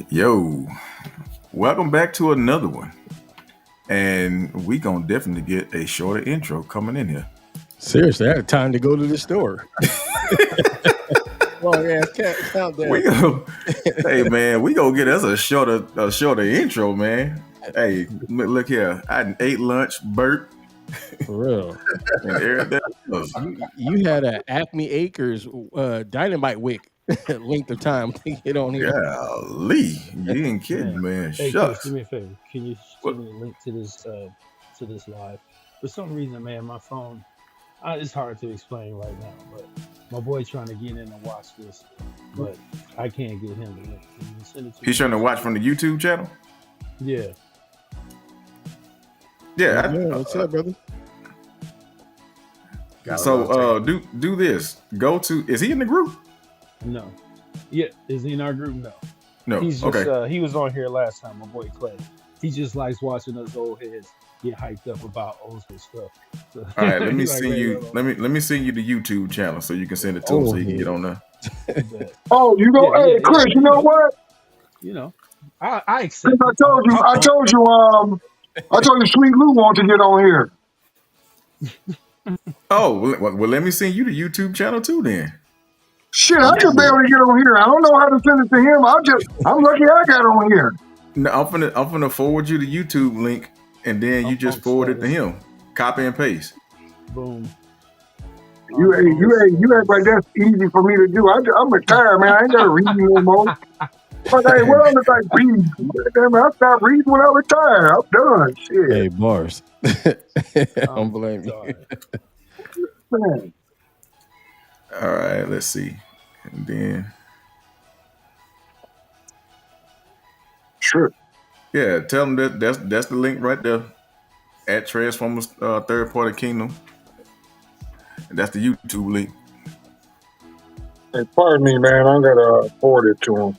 Yo, welcome back to another one. And we gonna definitely get a shorter intro coming in here. Seriously, I had time to go to the store. Long ass countdown. We go, hey man, we gonna get us a shorter intro, man. Hey, look here. I ate lunch, burped, For real. and everything else. You had a Acme Acres dynamite wick length of time to get on here. Golly, you ain't kidding, man. Hey Chris, do Shucks. me a favor. Can you What? send me a link to this live? For some reason, man, my phone. It's hard to explain right now, but my boy's trying to get in and watch this, but I can't get him the link. Can you send it to He's me? trying to watch from the YouTube channel. Yeah. Yeah. Yeah, what's up, brother? Do this. Go to. Is he in the group? No. Yeah. Is he in our group? No. No. He's just Okay. he was on here last time, my boy Clay. He just likes watching us old heads get hyped up about old school stuff. So, All right, let me he's like, send "Hey, you. hold on." Let me send you the YouTube channel so you can send it to him so he can get on there. But, Oh, hey, Chris, you know what? I Chris, accept it. I told you, Sweet Lou wanted to get on here. Oh, well, let me send you the YouTube channel too. Then Shit, I should be able to get on here. I don't know how to send it to him. I'm lucky I got on here. no, I'm gonna forward you the YouTube link, and then you just forward it to him. Copy and paste. Boom. You act like that's easy for me to do. I'm retired, man. I ain't got to read no more. But hey, what other thing read? Damn, I stopped reading when I retired. I'm done. Shit. Hey, bars. I don't blame you. Sorry. Man. All right, let's see, and then Sure. yeah, tell them that's the link right there at Transformers Third Party Kingdom. And that's the YouTube link. Hey, pardon me, man. I'm gonna forward it to him.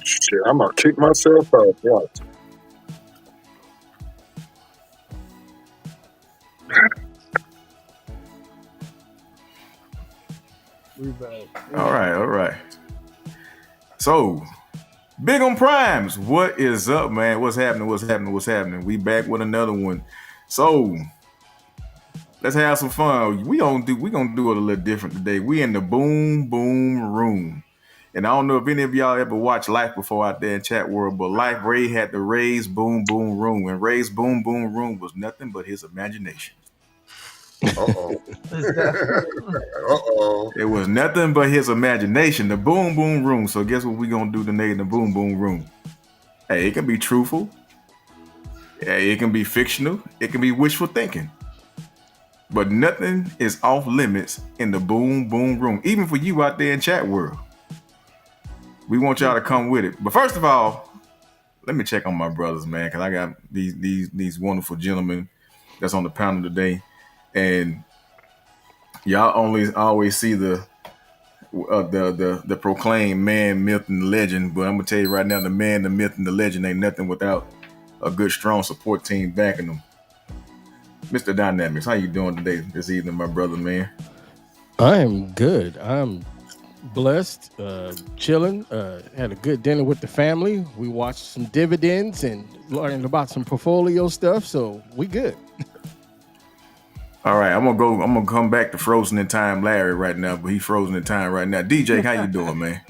Shit, I'm gonna kick myself out. What? We're back. All right. So, Big on Primes, what is up, man? What's happening? We back with another one. So, let's have some fun. We gonna do it a little different today. We in the boom room. And I don't know if any of y'all ever watched Life before out there in chat world, but Life Ray had the Ray's boom room, and Ray's boom room was nothing but his imagination. Uh-oh. Uh-oh. It was nothing but his imagination, the boom room. So guess what we gonna do today in the boom room? Hey, it can be truthful. Hey, it can be fictional. It can be wishful thinking. But nothing is off limits in the boom room, even for you out there in chat world. We want y'all to come with it. But first of all, let me check on my brothers, man, because I got these wonderful gentlemen that's on the panel today, and y'all always see the proclaimed man, myth, and legend. But I'm gonna tell you right now, the man, the myth, and the legend ain't nothing without a good, strong support team backing them. Mr. Dynamics, how you doing today, this evening, my brother, man? I am good. I'm blessed, chilling. Had a good dinner with the family. We watched some dividends and learned about some portfolio stuff. So we good. All right, I'm gonna come back to Frozen in Time Larry right now, but he's frozen in time right now. DJ, how you doing, man?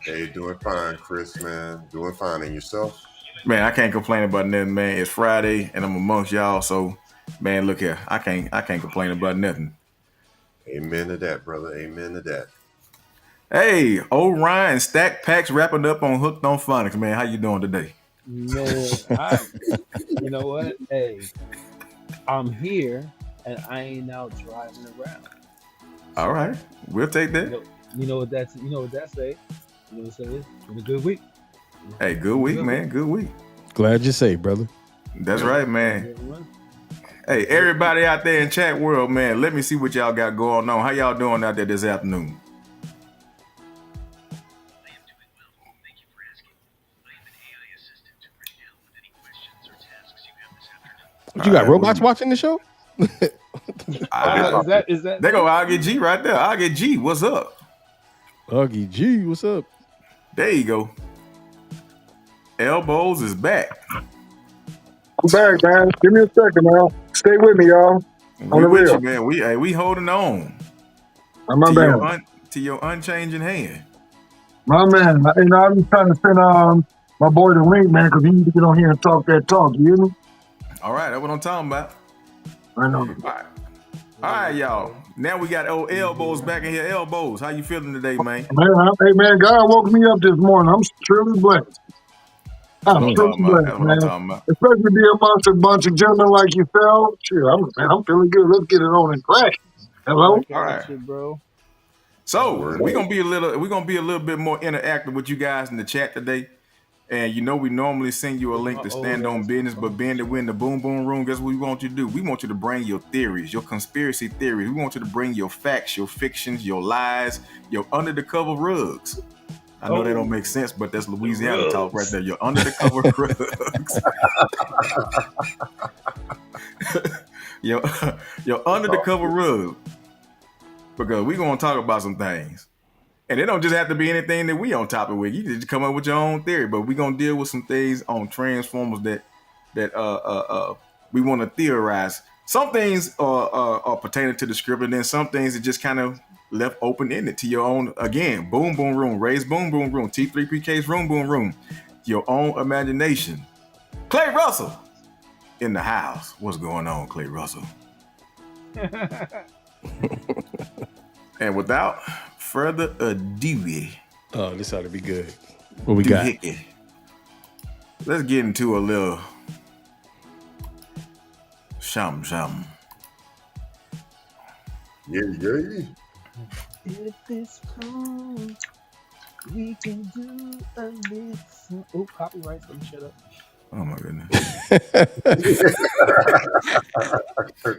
Hey, doing fine, Chris, man. Doing fine. And yourself? Man, I can't complain about nothing, man. It's Friday and I'm amongst y'all, so man, look here. I can't complain about nothing. Amen to that, brother. Amen to that. Hey, old Ryan Stack Packs wrapping up on Hooked on Phonics, man. How you doing today? Man, you know what? Hey, I'm here and I ain't out driving around. All right, we'll take that. You know what that say? You know what it says? Been a good week. Hey, good week, man. Good week. Glad you say, brother. That's right, man. Hey, everybody out there in chat world, man, let me see what y'all got going on. How y'all doing out there this afternoon? What, you got robots watching the show? Is that? There go Augie G right there. Augie G, what's up? Augie G, what's up? There you go. Elbows is back. I'm back, man. Give me a second, man. Stay with me, y'all. We On the with you, real. man. We holding on I'm my to man. your unchanging hand. My man. I'm trying to send my boy the link, man, because he need to get on here and talk that talk. You hear me? All right, that's what I'm talking about. I know. All right, y'all. Now we got old Elbows back in here. Elbows, how you feeling today, man? Hey, man, God woke me up this morning. I'm truly blessed. I'm That's truly blessed, what I'm man. talking about. Especially to be amongst a bunch of gentlemen like yourself. Sure, I'm feeling good. Let's get it on and crack. Hello? Back All at right. you, bro. So Word we're up. gonna be a little bit more interactive with you guys in the chat today. And you know we normally send you a link to stand on business, but being that we're in the boom boom room, guess what we want you to do? We want you to bring your theories, your conspiracy theories. We want you to bring your facts, your fictions, your lies, your under the cover rugs. I know they don't make sense, but that's Louisiana talk right there. Your under the cover rugs. your under the cover rug. Because we're gonna talk about some things. And it don't just have to be anything that we on topic with. You just come up with your own theory, but we're gonna deal with some things on Transformers that we want to theorize. Some things are pertaining to the script, and then some things are just kind of left open ended to your own. Again, boom boom room, Ray's boom boom room, T3PK's room boom room, your own imagination. Clay Russell in the house. What's going on, Clay Russell? And without further ado, Oh, this ought to be good. What we got? Let's get into a little shum. Yeah. If it's cool, we can do a little. Oh, copyright. Let me shut up. Oh my goodness.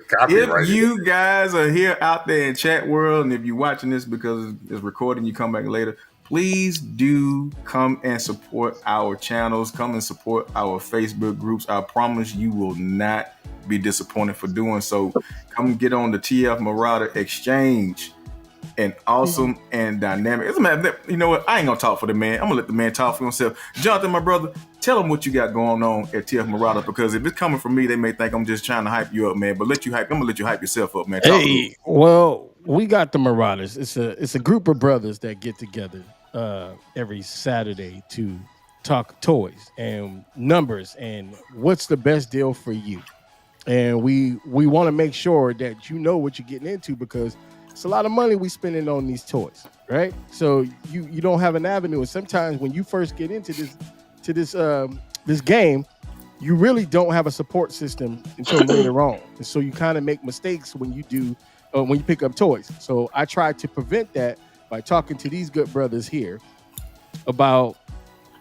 Copyrighted. If you guys are here out there in chat world, and if you're watching this because it's recording, you come back later, please do come and support our channels. Come and support our Facebook groups. I promise you will not be disappointed for doing so. Come get on the TF Marauder Exchange. And awesome and dynamic. It's a matter, you know what? I ain't gonna talk for the man. I'm gonna let the man talk for himself. Jonathan, my brother, tell him what you got going on at TF Marauder, because if it's coming from me, they may think I'm just trying to hype you up, man. But I'm gonna let you hype yourself up, man. Talk Hey, well, we got the Marauders. It's a group of brothers that get together every Saturday to talk toys and numbers and what's the best deal for you. And we want to make sure that you know what you're getting into, because it's a lot of money we spending on these toys, right? So you don't have an avenue. And sometimes when you first get into this game, you really don't have a support system until later on. And so you kind of make mistakes when you pick up toys. So I try to prevent that by talking to these good brothers here about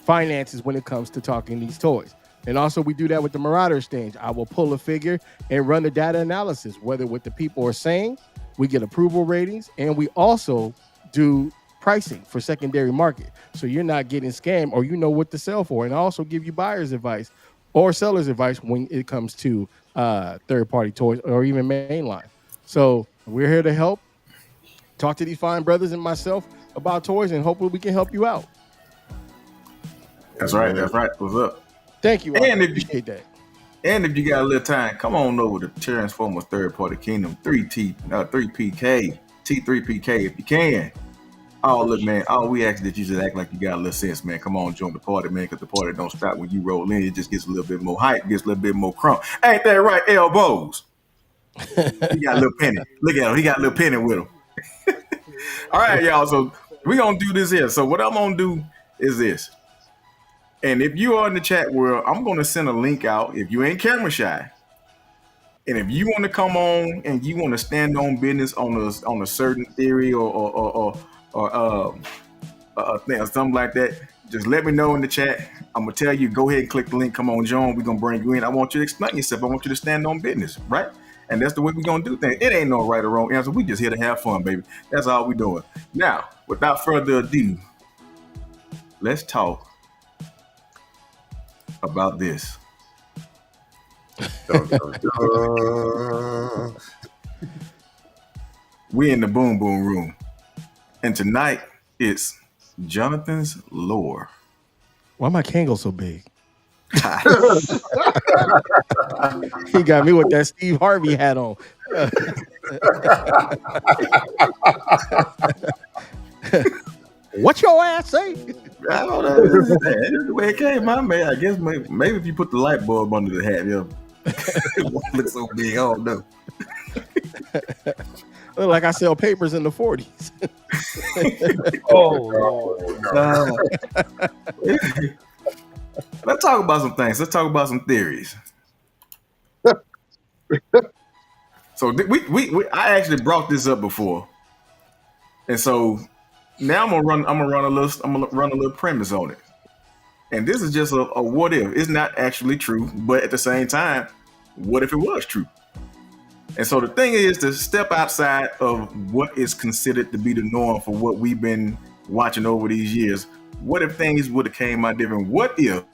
finances when it comes to talking these toys. And also we do that with the Marauder Exchange. I will pull a figure and run the data analysis, whether what the people are saying. We get approval ratings, and we also do pricing for secondary market. So you're not getting scammed, or you know what to sell for. And I also give you buyer's advice or seller's advice when it comes to third-party toys or even mainline. So we're here to help. Talk to these fine brothers and myself about toys, and hopefully we can help you out. That's right. What's up? Thank you. I And appreciate that. And if you got a little time, come on over to Transformers Third Party Kingdom 3PK, T3PK if you can. Oh, look, man, all we ask is that you just act like you got a little sense, man. Come on, join the party, man, because the party don't stop when you roll in. It just gets a little bit more hype, gets a little bit more crunk. Ain't that right, Elbows? He got a little penny. Look at him. He got a little penny with him. All right, y'all. So we're going to do this here. So what I'm going to do is this. And if you are in the chat world, I'm going to send a link out if you ain't camera shy. And if you want to come on and you want to stand on business on a certain theory or thing or something like that, just let me know in the chat. I'm going to tell you, go ahead and click the link. Come on, John. We're going to bring you in. I want you to explain yourself. I want you to stand on business, right? And that's the way we're going to do things. It ain't no right or wrong answer. We just here to have fun, baby. That's all we're doing. Now, without further ado, let's talk about this. We in the boom boom room, and tonight it's Jonathan's lore. Why my Kango so big? He got me with that Steve Harvey hat on. What your ass say? I don't know. That's the way it came, my man. I guess maybe if you put the light bulb under the hat, it won't look so big. I don't know. Look like I sell papers in the 40s. Oh, Lord. Let's talk about some things. Let's talk about some theories. So I actually brought this up before, and so now I'm gonna run a little premise on it. And this is just a what if. It's not actually true, but at the same time, what if it was true? And so the thing is to step outside of what is considered to be the norm for what we've been watching over these years. What if things would have came out different? What if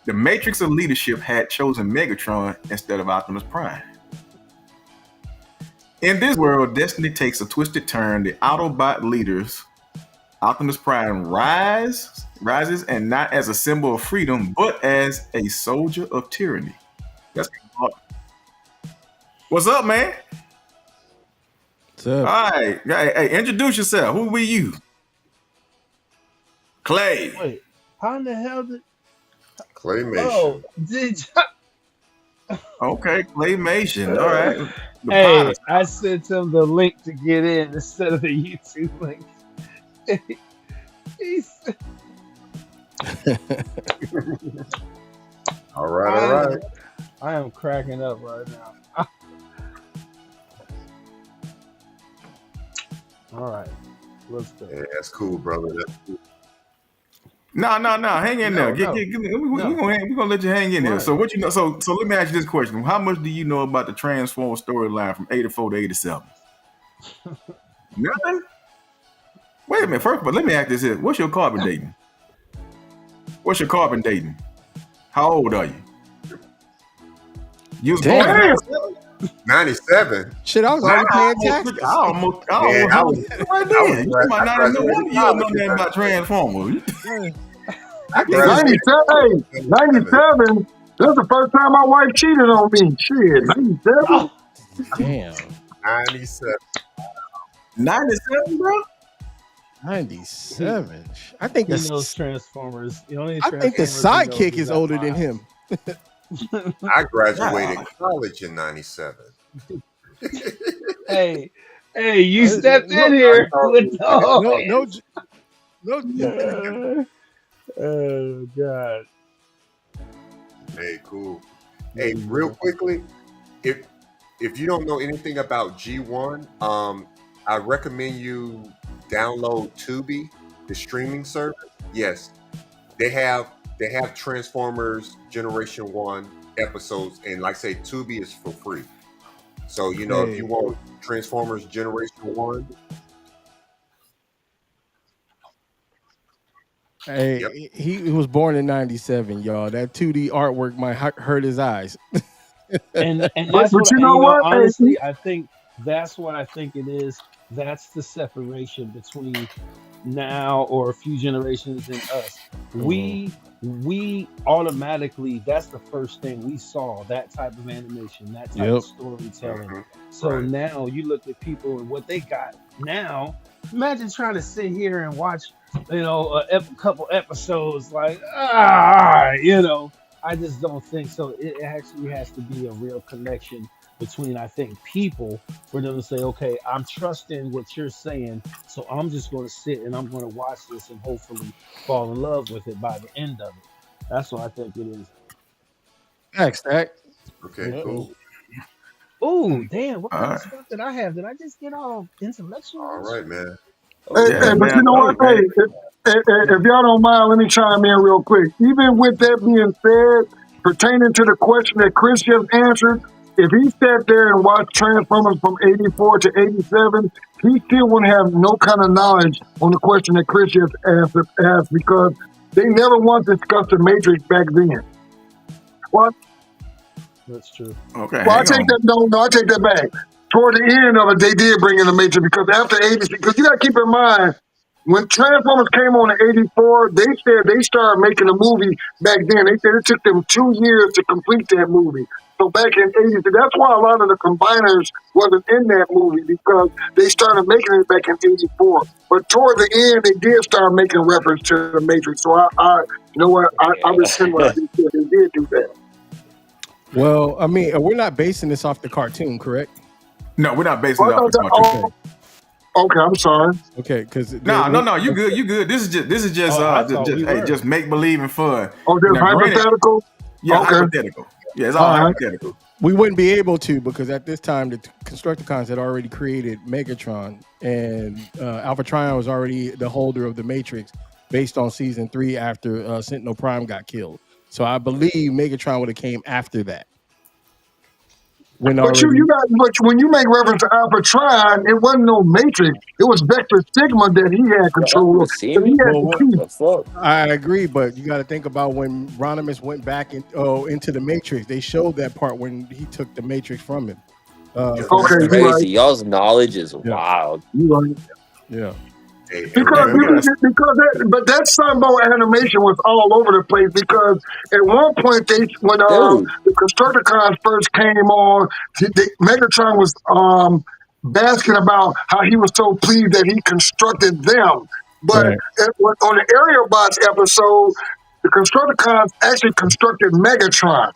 the Matrix of leadership had chosen Megatron instead of Optimus Prime? In this world, destiny takes a twisted turn. The Autobot leaders, Optimus Prime, rises, and not as a symbol of freedom, but as a soldier of tyranny. What's up, man? What's up? All right. Hey, introduce yourself. Who be you? Clay. Wait, how in the hell did? Claymation. Oh, did Okay, Claymation. All right. The hey, pilot. I sent him the link to get in instead of the YouTube link. He's- All right. I am cracking up right now. All right, let's go. Yeah, that's cool, brother. That's cool. No. Hang in there. No, We're gonna let you hang in there. Right. So what you know? So let me ask you this question: how much do you know about the Transformers storyline from '84 to '87? Nothing. Wait a minute. First, but let me ask this here: what's your carbon dating? How old are you? You was born Damn. in 97. Shit, I was already paying taxes. I almost right there. You might not even know one of you know nothing about Transformers. I '97. Hey, 97. That's the first time my wife cheated on me. Shit, 97. Damn. 97. 97, bro. 97. I think He the knows Transformers. The only I think the Transformers he knows sidekick is that older than five. him. I graduated college in 97. Hey, you stepped in here with the No. Oh God. Hey, cool. Hey, real quickly, if you don't know anything about G1, I recommend you download Tubi, the streaming service. Yes, they have Transformers Generation 1 episodes, and like I say, Tubi is for free. So if you want Transformers Generation 1, Hey, Yep. he was born in 97, y'all. That 2D artwork might hurt his eyes. And But that's what you know what? Hey, honestly, I think that's what I think it is. That's the separation between now or a few generations and us. We automatically, that's the first thing we saw, that type of animation, that type of storytelling. So Right. now you look at people and what they got now. Imagine trying to sit here and watch, a couple episodes like, I just don't think so. It actually has to be a real connection between, I think, people for them to say, okay, I'm trusting what you're saying, so I'm just going to sit and I'm going to watch this and hopefully fall in love with it by the end of it. That's what I think it is. Thanks, Stack. Okay, cool. Oh, damn! What kind All of stuff did I have? Did I just get all intellectual? All right, man. Hey, Yeah, but you know what? Hey, if y'all don't mind, let me chime in real quick. Even with that being said, pertaining to the question that Chris just answered, if he sat there and watched Transformers from '84 to '87, he still wouldn't have no kind of knowledge on the question that Chris just asked because they never once discussed the Matrix back then. What? That's true. Okay. Well, I hang take on. that. No, I take that back. Toward the end of it, they did bring in the Matrix because after '86, because you got to keep in mind, When Transformers came on in '84, they said they started making a movie back then. They said it took them 2 years to complete that movie. So back in '80s, that's why a lot of the combiners wasn't in that movie because they started making it back in '84. But toward the end, they did start making reference to the Matrix. So you know what, I rescind what I just said. They did do that. Well, I mean, we're not basing this off the cartoon, correct? No, we're not basing Well, it off the I cartoon. thought okay, I'm sorry. Okay, because No, you good. This is just I thought we were. just make believe and fun. Oh, just Now, granted, hypothetical? yeah, Okay. hypothetical. Yeah, it's all All right. hypothetical. we wouldn't be able to because at this time the Constructicons had already created Megatron, and Alpha Trion was already the holder of the Matrix based on season 3 after Sentinel Prime got killed. So I believe Megatron would have came after that. When But already, but when you make reference to Alpha Trion, it wasn't no Matrix. It was Vector Sigma that he had control of. So he had well, the what, key. The fuck? I agree, but you got to think about when Ronimus went back into the Matrix. They showed that part when he took the Matrix from him. Okay, That's you're crazy. right. Y'all's knowledge is Yeah. wild. You're right. Yeah. Hey, Because Yeah, we gotta- but that Sunbow animation was all over the place because at one point when Dude. the Constructicons first came on, Megatron was basking about how he was so pleased that he constructed them. But Right. on the Aerial Bots episode, the Constructicons actually constructed Megatron.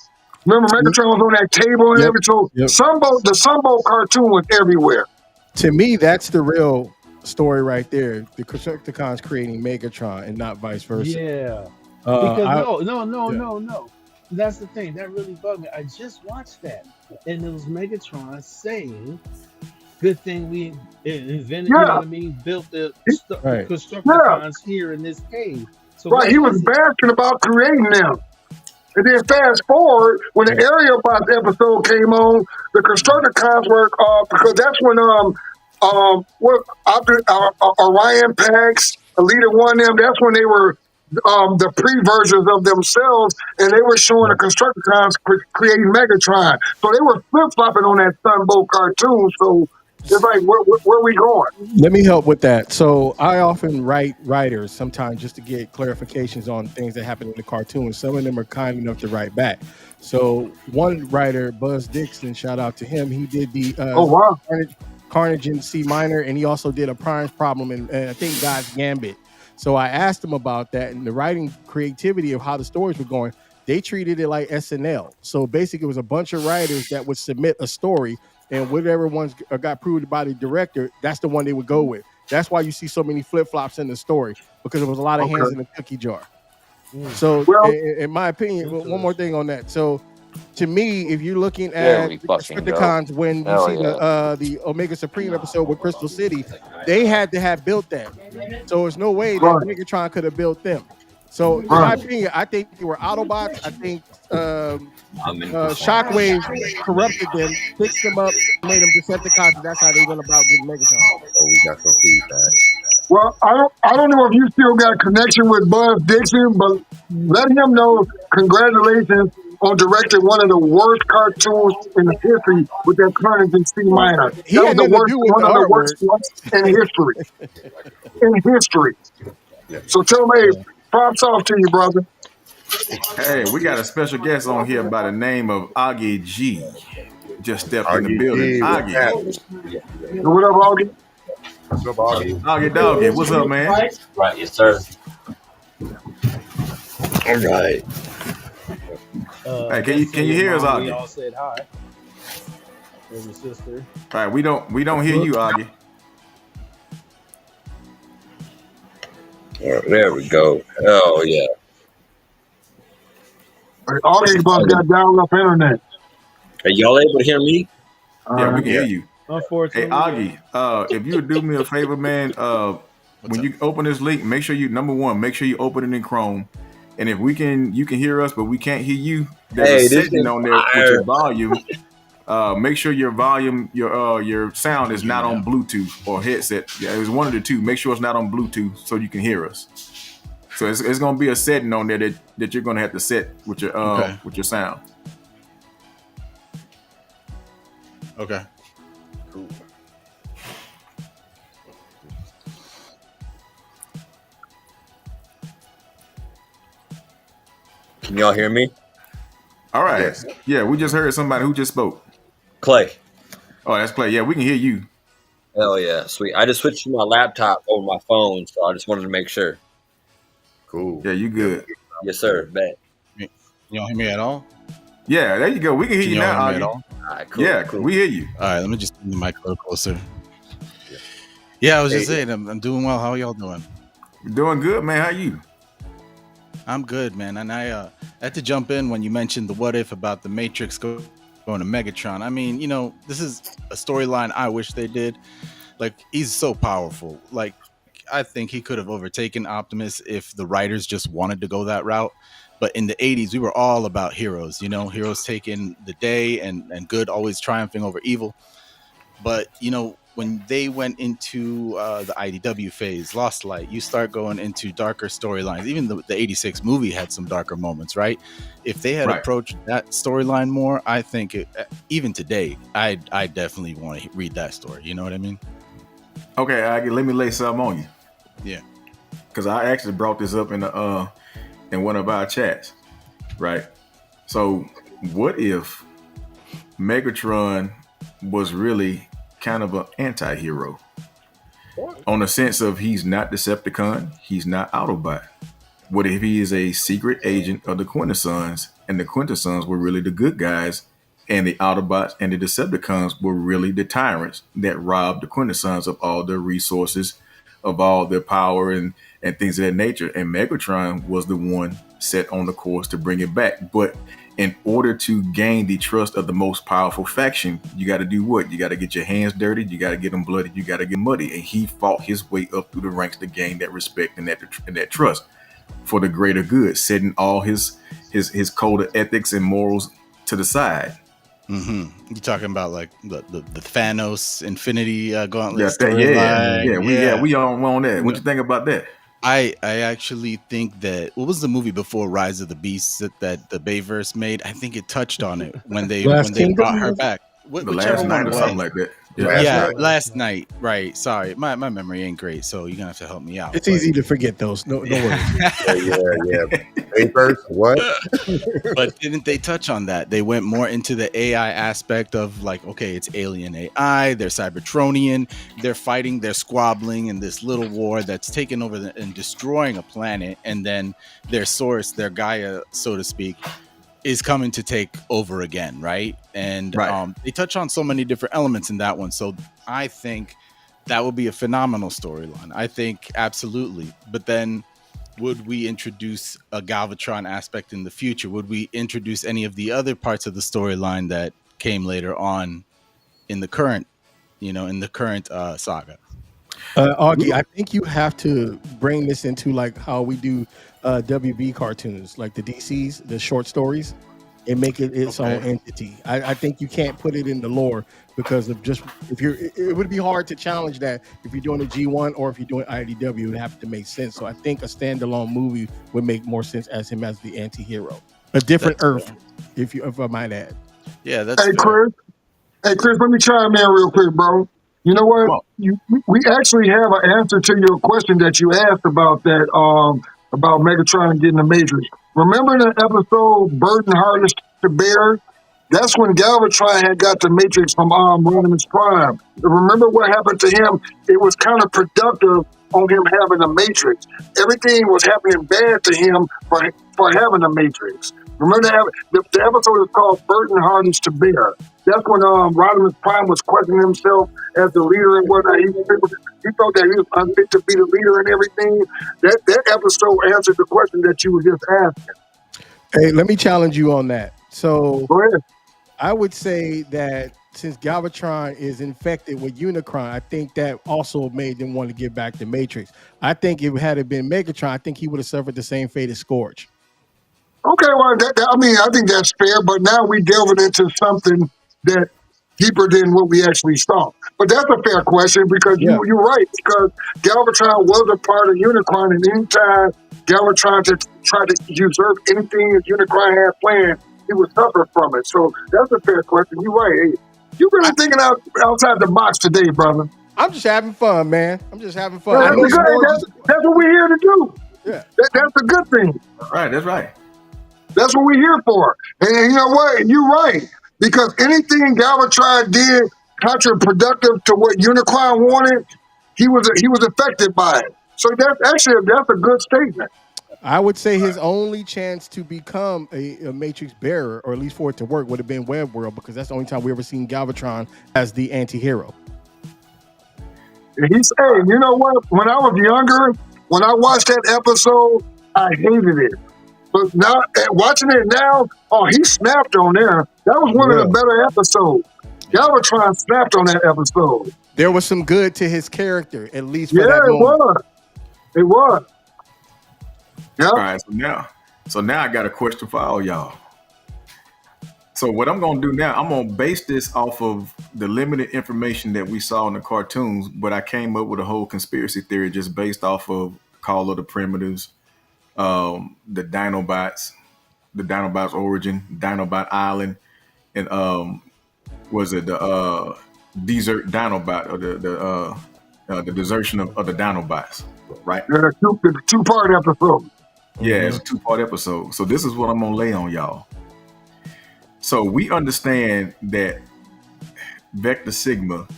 Remember, Megatron was on that table and Yep. everything. So Yep. the Sunbow cartoon was everywhere. To me, that's the real story right there. The Constructicons creating Megatron and not vice versa. Yeah. Uh, Because I- no. That's the thing. That really bugged me. I just watched that. And it was Megatron saying, good thing we invented, you know Yeah. what I mean, built the Right. Constructicons here in this cave. So Right, what he was it? basking about creating them. And then fast forward, when the Aerial Bots episode came on, the Constructicons were because that's when Orion Pax, Elita One, them. That's when they were the pre-versions of themselves, and they were showing the Constructicons creating Megatron. So they were flip flopping on that Sunbow cartoon. So it's like, where we going? Let me help with that. So I often write writers sometimes just to get clarifications on things that happen in the cartoon. Some of them are kind enough to write back. So one writer, Buzz Dixon, shout out to him. He did the Oh wow! Carnage in C minor, and he also did a Prime's Problem and I think God's Gambit. So I asked him about that and the writing creativity of how the stories were going. They treated it like SNL. So basically, it was a bunch of writers that would submit a story, and whatever ones got approved by the director, that's the one they would go with. That's why you see so many flip flops in the story, because there was a lot of hands in the cookie jar. So, Well- in my opinion, one more thing on that. So, to me, if you're looking Very at the fucking Constructicons, when you Hell see the Omega Supreme episode with Crystal City, they had to have built that. So there's no way that Right. Megatron could have built them. So in my opinion, I think they were Autobots. I think Shockwave corrupted them, fixed them up, made them Decepticons, and that's how they went about getting Megatron. Oh, we got some feedback. Well, I don't know if you still got a connection with Buzz Dixon, but let him know congratulations on directing one of the worst cartoons in the history with that Carnage in C minor. He That was had the nothing to worst, do with one the of the artwork. worst ones in history. In history. So tell me, props off to you, brother. Hey, we got a special guest on here by the name of Augie G. Just stepped in the Augie building. G, what's Augie. happening? What up, Augie? What's up, Augie? Augie Doggy, what's up, man? Right, yes, sir. All right. Hey, can you hear us, We Augie? all said hi. And your sister. All right, we don't hear you, Augie. There we go. Oh, yeah. Augie must got dial-up internet. Are y'all able to hear me? Yeah, we can hear you. Hey, Unfortunately, Augie, if you would do me a favor, man, when you open this link, make sure you open it in Chrome. And if you can hear us, but we can't hear you. There's Hey, a this setting is on there with fire. your volume. Make sure your volume, your sound is not on Bluetooth or headset. Yeah, it's one of the two. Make sure it's not on Bluetooth so you can hear us. So it's gonna be a setting on there that you're gonna have to set with your with your sound. Okay. Cool. Can y'all hear me? All right. Yes. Yeah, we just heard somebody who just spoke. Clay. Oh, that's Clay. Yeah, we can hear you. Hell yeah, sweet. I just switched to my laptop over my phone, so I just wanted to make sure. Cool. Yeah, you good. Yes, sir. Bet. You don't hear me at all? Yeah, there you go. We can hear Can you y'all now, hear me at Augie. all? All right, cool. Yeah, cool. we hear you. All right, let me just bring the mic a little closer. Yeah, I was just saying, I'm doing well. How are y'all doing? Doing good, man. How you? I'm good, man. And I had to jump in when you mentioned the what if about the Matrix going to Megatron. I mean, you know, this is a storyline I wish they did. Like, he's so powerful. Like, I think he could have overtaken Optimus if the writers just wanted to go that route. But in the 80s, we were all about heroes, you know, heroes taking the day and good always triumphing over evil. But, you know, when they went into the IDW phase, Lost Light, you start going into darker storylines. Even the 86 movie had some darker moments, right? If they had Right. approached that storyline more, I think even today, I definitely want to read that story. You know what I mean? Okay, Augie, let me lay something on you. Yeah. Because I actually brought this up in one of our chats, right? So, what if Megatron was really kind of an anti-hero? On the sense of he's not Decepticon, he's not Autobot. What if he is a secret agent of the Quintessons, and the Quintessons were really the good guys, and the Autobots and the Decepticons were really the tyrants that robbed the Quintessons of all their resources, of all their power and things of that nature. And Megatron was the one set on the course to bring it back. But in order to gain the trust of the most powerful faction, you got to do what? You got to get your hands dirty. You got to get them bloody. You got to get muddy. And he fought his way up through the ranks to gain that respect and that trust for the greater good, setting all his code of ethics and morals to the side. Mm-hmm. You talking about like the Thanos Infinity Gauntlet Yeah, storyline? we on that. What you think about that? I actually think that what was the movie before Rise of the Beasts that the Bayverse made? I think it touched on it when they Last Kingdom? brought her back. The Whichever last one night it or was. something like that. Last night. Right. Sorry, my memory ain't great, so you're gonna have to help me out. It's easy to forget those. No worries. Yeah. Papers, what? But didn't they touch on that? They went more into the AI aspect of like, okay, it's alien AI, they're Cybertronian, they're fighting, they're squabbling in this little war that's taking over and destroying a planet, and then their source, their Gaia, so to speak, is coming to take over again, right? And Right. They touch on so many different elements in that one. So I think that would be a phenomenal storyline. I think absolutely. But then would we introduce a Galvatron aspect in the future? Would we introduce any of the other parts of the storyline that came later on in the current, saga? Augie, I think you have to bring this into like how we do WB cartoons, like the DCs, the short stories, and make it its own entity. I think you can't put it in the lore because of just it would be hard to challenge that if you're doing a G1 or if you're doing IDW, it would have to make sense. So I think a standalone movie would make more sense as him as the anti-hero, a different That's Earth, if I might add. Yeah, that's Hey, fair. Chris, let me chime in real quick, bro. You know what? Well, We actually have an answer to your question that you asked about that, about Megatron getting the Matrix. Remember the episode Burden Hardness to Bear? That's when Galvatron had got the Matrix from Rodimus Prime. Remember what happened to him? It was kind of productive on him having a Matrix. Everything was happening bad to him for having a Matrix. Remember the episode is called Burden Hardness to Bear. That's when Rodimus Prime was questioning himself as the leader and whatnot. He felt that he was unfit to be the leader and everything. That episode answered the question that you were just asking. Hey, let me challenge you on that. So Go ahead. I would say that since Galvatron is infected with Unicron, I think that also made them want to get back to Matrix. I think if it had been Megatron, I think he would have suffered the same fate as Scourge. Okay, well, I think that's fair, but now we delving into something that deeper than what we actually saw. But that's a fair question because Yeah. you're right, because Galvatron was a part of Unicron, and anytime Galvatron tried to usurp anything that Unicron had planned, he would suffer from it. So that's a fair question. You're right. Hey, you're really thinking outside the box today, brother. I'm just having fun, man. I'm just having fun. Well, I know that's Scourge is- what we're here to do. yeah. That's a good thing. Right, that's right. That's what we're here for. And you know what? And you're right. Because anything Galvatron did counterproductive to what Unicron wanted, he was affected by it. So that's a good statement. I would say his only chance to become a Matrix bearer, or at least for it to work, would have been Web World, because that's the only time we ever seen Galvatron as the anti-hero. And he's saying, you know what? When I was younger, when I watched that episode, I hated it. But now, watching it now, oh, he snapped on there. That was one of the better episodes. Galvatron snapped on that episode. There was some good to his character, at least for that Yeah, it moment. was. It was. Yeah. All right, so now I got a question for all y'all. So what I'm gonna do now, I'm gonna base this off of the limited information that we saw in the cartoons, but I came up with a whole conspiracy theory just based off of Call of the Primitives, the Dinobots origin, Dinobot Island, and was it the Desert Dinobot, or the desertion of the Dinobots, right? Yeah, the two-part episode. Yeah, it's a 2-part episode. So this is what I'm gonna lay on y'all. So we understand that Vector Sigma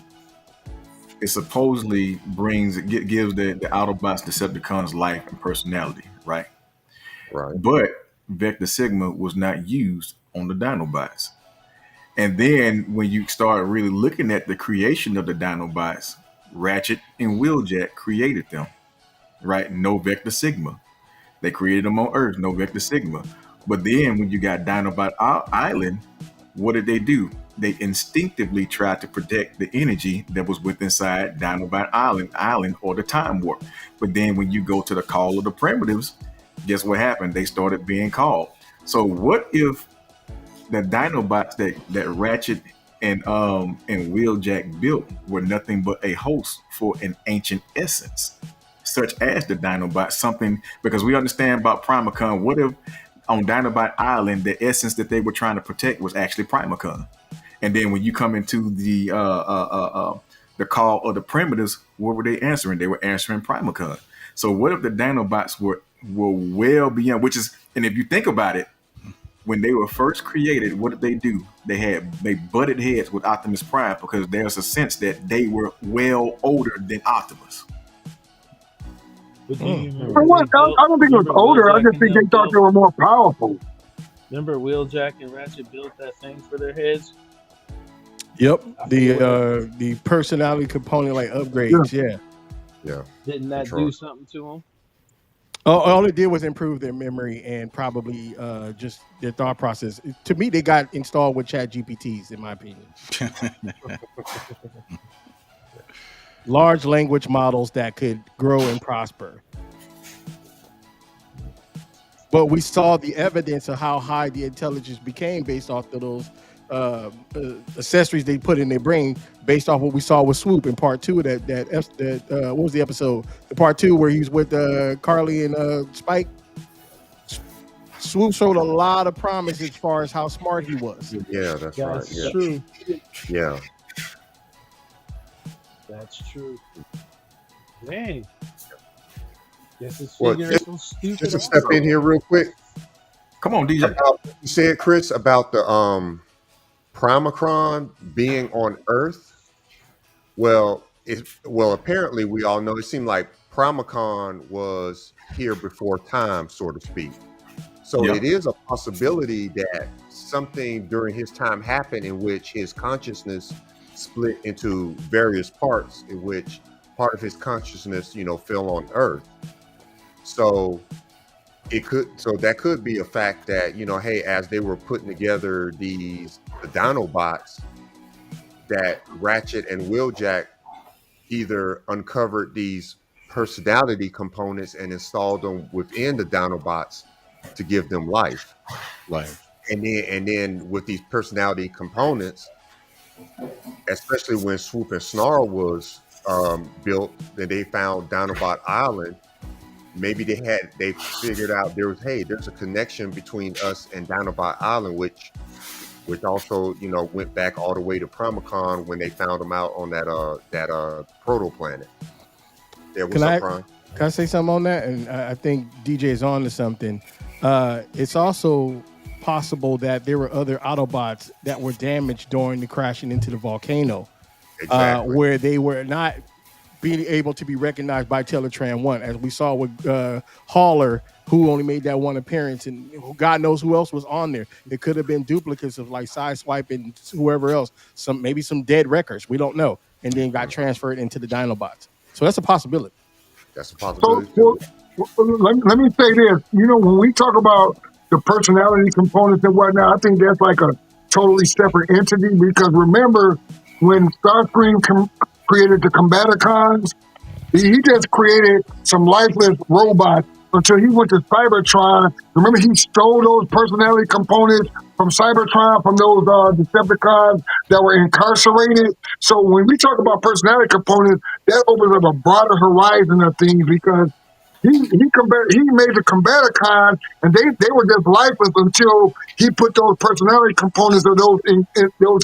it supposedly gives the Autobots, Decepticons life and personality, right? Right. But Vector Sigma was not used on the Dinobots. And then when you start really looking at the creation of the Dinobots, Ratchet and Wheeljack created them, right? No Vector Sigma. They created them on Earth, no Vector Sigma. But then when you got Dinobot Island, what did they do? They instinctively tried to protect the energy that was within inside Dinobot Island or the Time Warp. But then when you go to the Call of the Primitives, guess what happened? They started being called. So what if the Dinobots that Ratchet and Wheeljack built were nothing but a host for an ancient essence, such as the Dinobots, something, because we understand about Primacon. What if on Dinobot Island, the essence that they were trying to protect was actually Primacon? And then when you come into the Call of the Primitives, what were they answering? They were answering Primacon. So what if the Dinobots were well beyond, which is, and if you think about it, when they were first created, what did they do? They butted heads with Optimus Prime because there's a sense that they were well older than Optimus. But do you remember I don't think it was older. I just think they thought they were more powerful. Remember Wheeljack and Ratchet built that thing for their heads? Yep. The personality component, like upgrades. Yeah. Didn't that do something to them? All it did was improve their memory and probably just their thought process. To me, they got installed with Chat GPTs, in my opinion. Large language models that could grow and prosper. But we saw the evidence of how high the intelligence became based off of those accessories they put in their brain, based off what we saw with Swoop in part 2 of that what was the episode? The part 2 where he was with Carly and Spike. Swoop showed a lot of promise as far as how smart he was. Yeah, that's right. Yeah. True. Yeah. That's true. Dang. Guess it's Well, figuring some stupid Just to step in here real quick. Come on, DJ. About what you said, Chris, about the Primacron being on Earth. Well, apparently we all know it seemed like Primacron was here before time, so to speak. So Yep. it is a possibility that something during his time happened in which his consciousness split into various parts, in which part of his consciousness, fell on Earth. So that could be a fact that, hey, as they were putting together the Dinobots, that Ratchet and Wheeljack either uncovered these personality components and installed them within the Dinobots to give them life. And then with these personality components, especially when Swoop and Snarl was built, then they found Dinobot Island. Maybe they figured out there's a connection between us and Dinobot Island, which also went back all the way to Primacon when they found them out on that proto planet. Yeah, what's up, Prime? Can I say something on that? And I think DJ is on to something. It's also possible that there were other Autobots that were damaged during the crashing into the volcano, Exactly. where they were not being able to be recognized by Teletran 1, as we saw with Hauler, who only made that one appearance, and God knows who else was on there. It could have been duplicates of like Sideswipe and whoever else, maybe some dead records, we don't know, and then got transferred into the Dinobots. So that's a possibility. That's a So possibility too. let me say this. When we talk about the personality components and whatnot, I think that's like a totally separate entity, because remember when Starscream created the Combaticons, he just created some lifeless robots until he went to Cybertron. Remember, he stole those personality components from Cybertron, from those Decepticons that were incarcerated. So when we talk about personality components, that opens up a broader horizon of things, because he made the Combaticons, and they were just lifeless until he put those personality components of those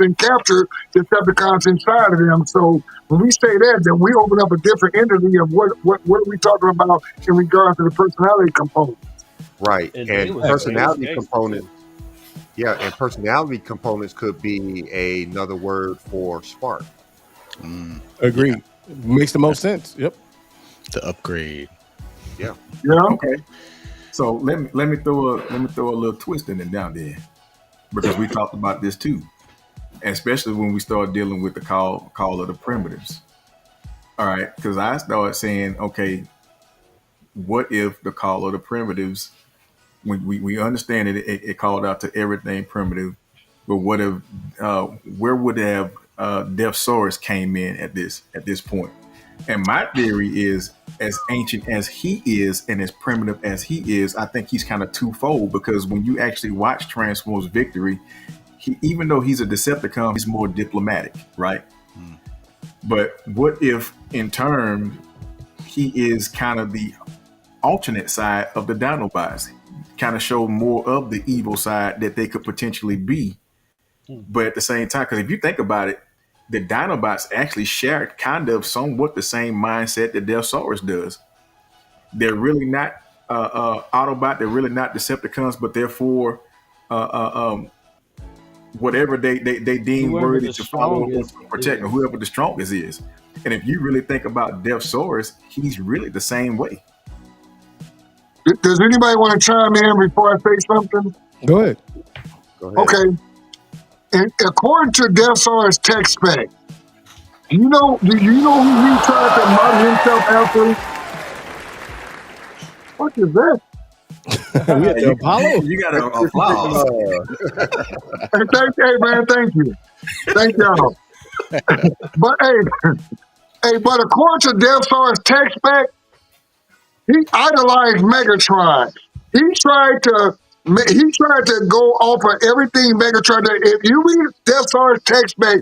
encaptured Decepticons inside of them. So when we say that, then we open up a different entity of what are we talking about in regards to the personality component. Right. And they And was personality gangsters components, too. yeah, and personality components could be another word for spark. Agreed. Makes the most sense. Yep. To upgrade. Yeah. Yeah. Okay. So let me throw a little twist in it down there, because we talked about this too, and especially when we start dealing with the call of the primitives. All right, because I started saying, okay, what if the call of the primitives? When we understand it called out to everything primitive, but what if where would have Deathsaurus came in at this point? And my theory is, as ancient as he is and as primitive as he is, I think he's kind of twofold, because when you actually watch Transformers Victory, even though he's a Decepticon, he's more diplomatic, right? But what if, in turn, he is kind of the alternate side of the Dinobots, kind of show more of the evil side that they could potentially be. But at the same time, because if you think about it, the Dinobots actually share kind of somewhat the same mindset that Deathsaurus does. They're really not Autobot, they're really not Decepticons, but therefore whatever they deem Whoever worthy the to follow or strongest protect, or is. whoever the strongest is. And if you really think about Deathsaurus, he's really the same way. Does anybody want to chime in before I say something? Go ahead. Go ahead. Okay. And according to Deathsaurus tech spec, do you know who he tried to model himself after? What is that? We at the Apollo. You got to applause. Hey man, thank you. Thank y'all. But but according to Deathsaurus tech spec, he idolized Megatron. He tried to go off of everything Megatron did. If you read Deathsaurus text spec,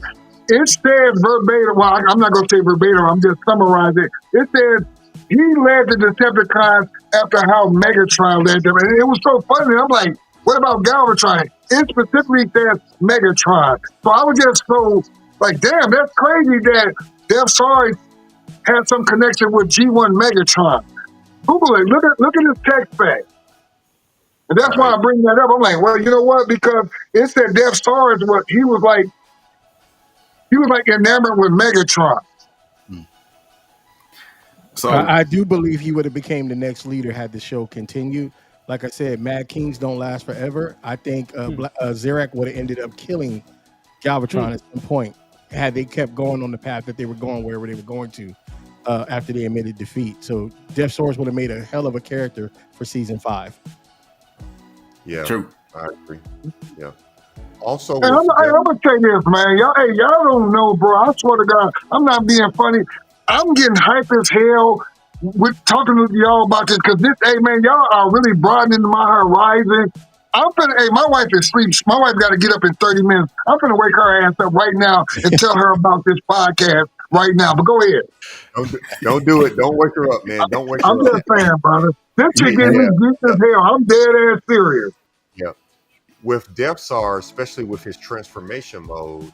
it says verbatim. Well, I'm not going to say verbatim. I'm just summarizing it. It says he led the Decepticons after how Megatron led them, and it was so funny. I'm like, what about Galvatron? It specifically says Megatron. So I was just so like, damn, that's crazy that Deathsaurus had some connection with G1 Megatron. Google it. Look at his text spec. And that's why I bring that up. I'm like, well, you know what? Because it said Deathsaurus, he was like enamored with Megatron. So I do believe he would have became the next leader had the show continued. Like I said, Mad Kings don't last forever. I think Zarak would have ended up killing Galvatron at some point had they kept going on the path that they were going, wherever they were going to, after they admitted defeat. So Deathsaurus would have made a hell of a character for season 5. Yeah, true. I agree. Yeah. Also, Hey, I'm gonna say this, man. Y'all don't know, bro. I swear to God, I'm not being funny. I'm getting hyped as hell with talking to y'all about this, because man, y'all are really broadening my horizon. My wife is asleep. My wife got to get up in 30 minutes. I'm gonna wake her ass up right now and tell her about this podcast right now. But go ahead. Don't do it. Don't wake her up, man. Don't wake her I'm up. just saying, brother. This shit getting me deep as hell. I'm dead ass serious. Yeah. With Deathsaur, especially with his transformation mode,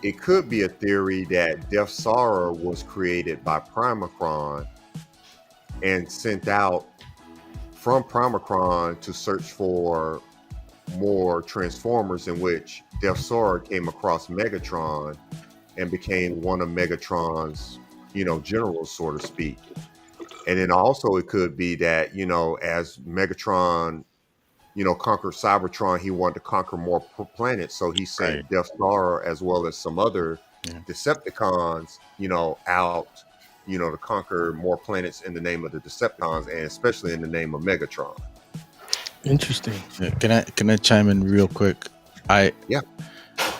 it could be a theory that Deathsaur was created by Primacron and sent out from Primacron to search for more Transformers, in which Death Star came across Megatron and became one of Megatron's, generals, so to speak. And then also it could be that, as Megatron, conquered Cybertron, he wanted to conquer more planets. So he sent Right. Death Star as well as some other Yeah. Decepticons, out, to conquer more planets in the name of the Decepticons, and especially in the name of Megatron. Interesting. Yeah, can I chime in real quick? Yeah.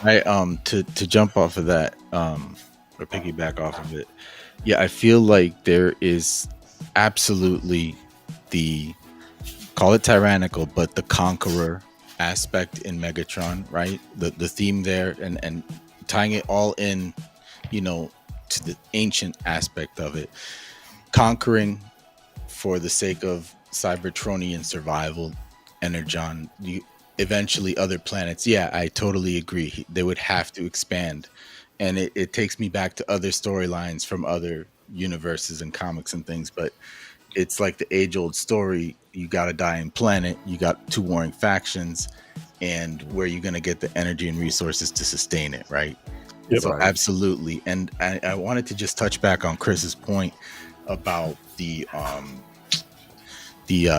To jump off of that, or piggyback off of it. Yeah, I feel like there is absolutely the, call it tyrannical, but the conqueror aspect in Megatron, right? The theme there, and tying it all in, to the ancient aspect of it, conquering for the sake of Cybertronian survival, Energon, eventually other planets. Yeah, I totally agree. They would have to expand. And it takes me back to other storylines from other universes and comics and things. But it's like the age-old story. You got a dying planet. You got two warring factions. And where you're going to get the energy and resources to sustain it, right? Yep. So Right. absolutely. And I wanted to just touch back on Chris's point about the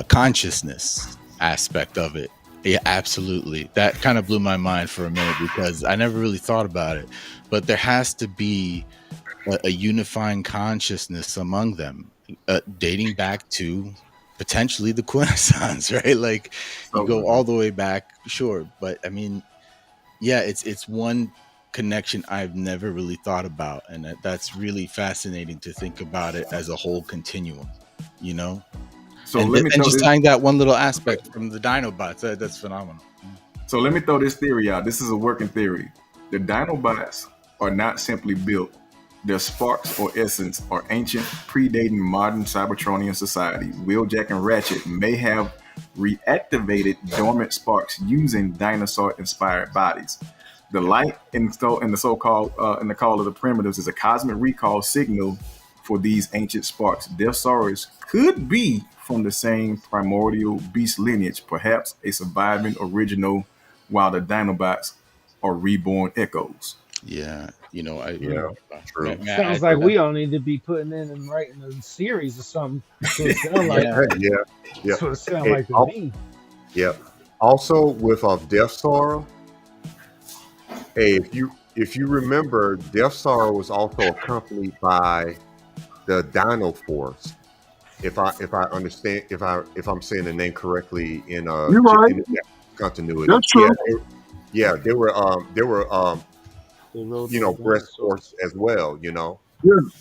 consciousness aspect of it. Yeah, absolutely. That kind of blew my mind for a minute because I never really thought about it. But there has to be a unifying consciousness among them, dating back to potentially the Quintessons, right? Like you go all the way back, sure. But I mean, yeah, it's one connection I've never really thought about, and that's really fascinating to think about it as a whole continuum, So and, let me and throw just this. tying that one little aspect from the Dinobots, that's phenomenal. So let me throw this theory out. This is a working theory. The Dinobots are not simply built. Their sparks or essence are ancient, predating modern Cybertronian society. Wheeljack and Ratchet may have reactivated dormant sparks using dinosaur-inspired bodies. The light in the so-called in the Call of the Primitives is a cosmic recall signal for these ancient sparks. Death Saurus could be from the same primordial beast lineage, perhaps a surviving original, while the Dinobots are reborn echoes. Yeah, True. Sounds like we all need to be putting in and writing a series or something. So it sound like Yeah. Yeah. that's what it sound Hey, like to I'll- me. Yeah. Also with Death Star, hey, if you remember, Death Star was also accompanied by the Dino Force. If I understand, if I'm saying the name correctly in You're right. in the continuity. That's true. Yeah, they were They rode those breast dinosaurs. force as well, Yeah.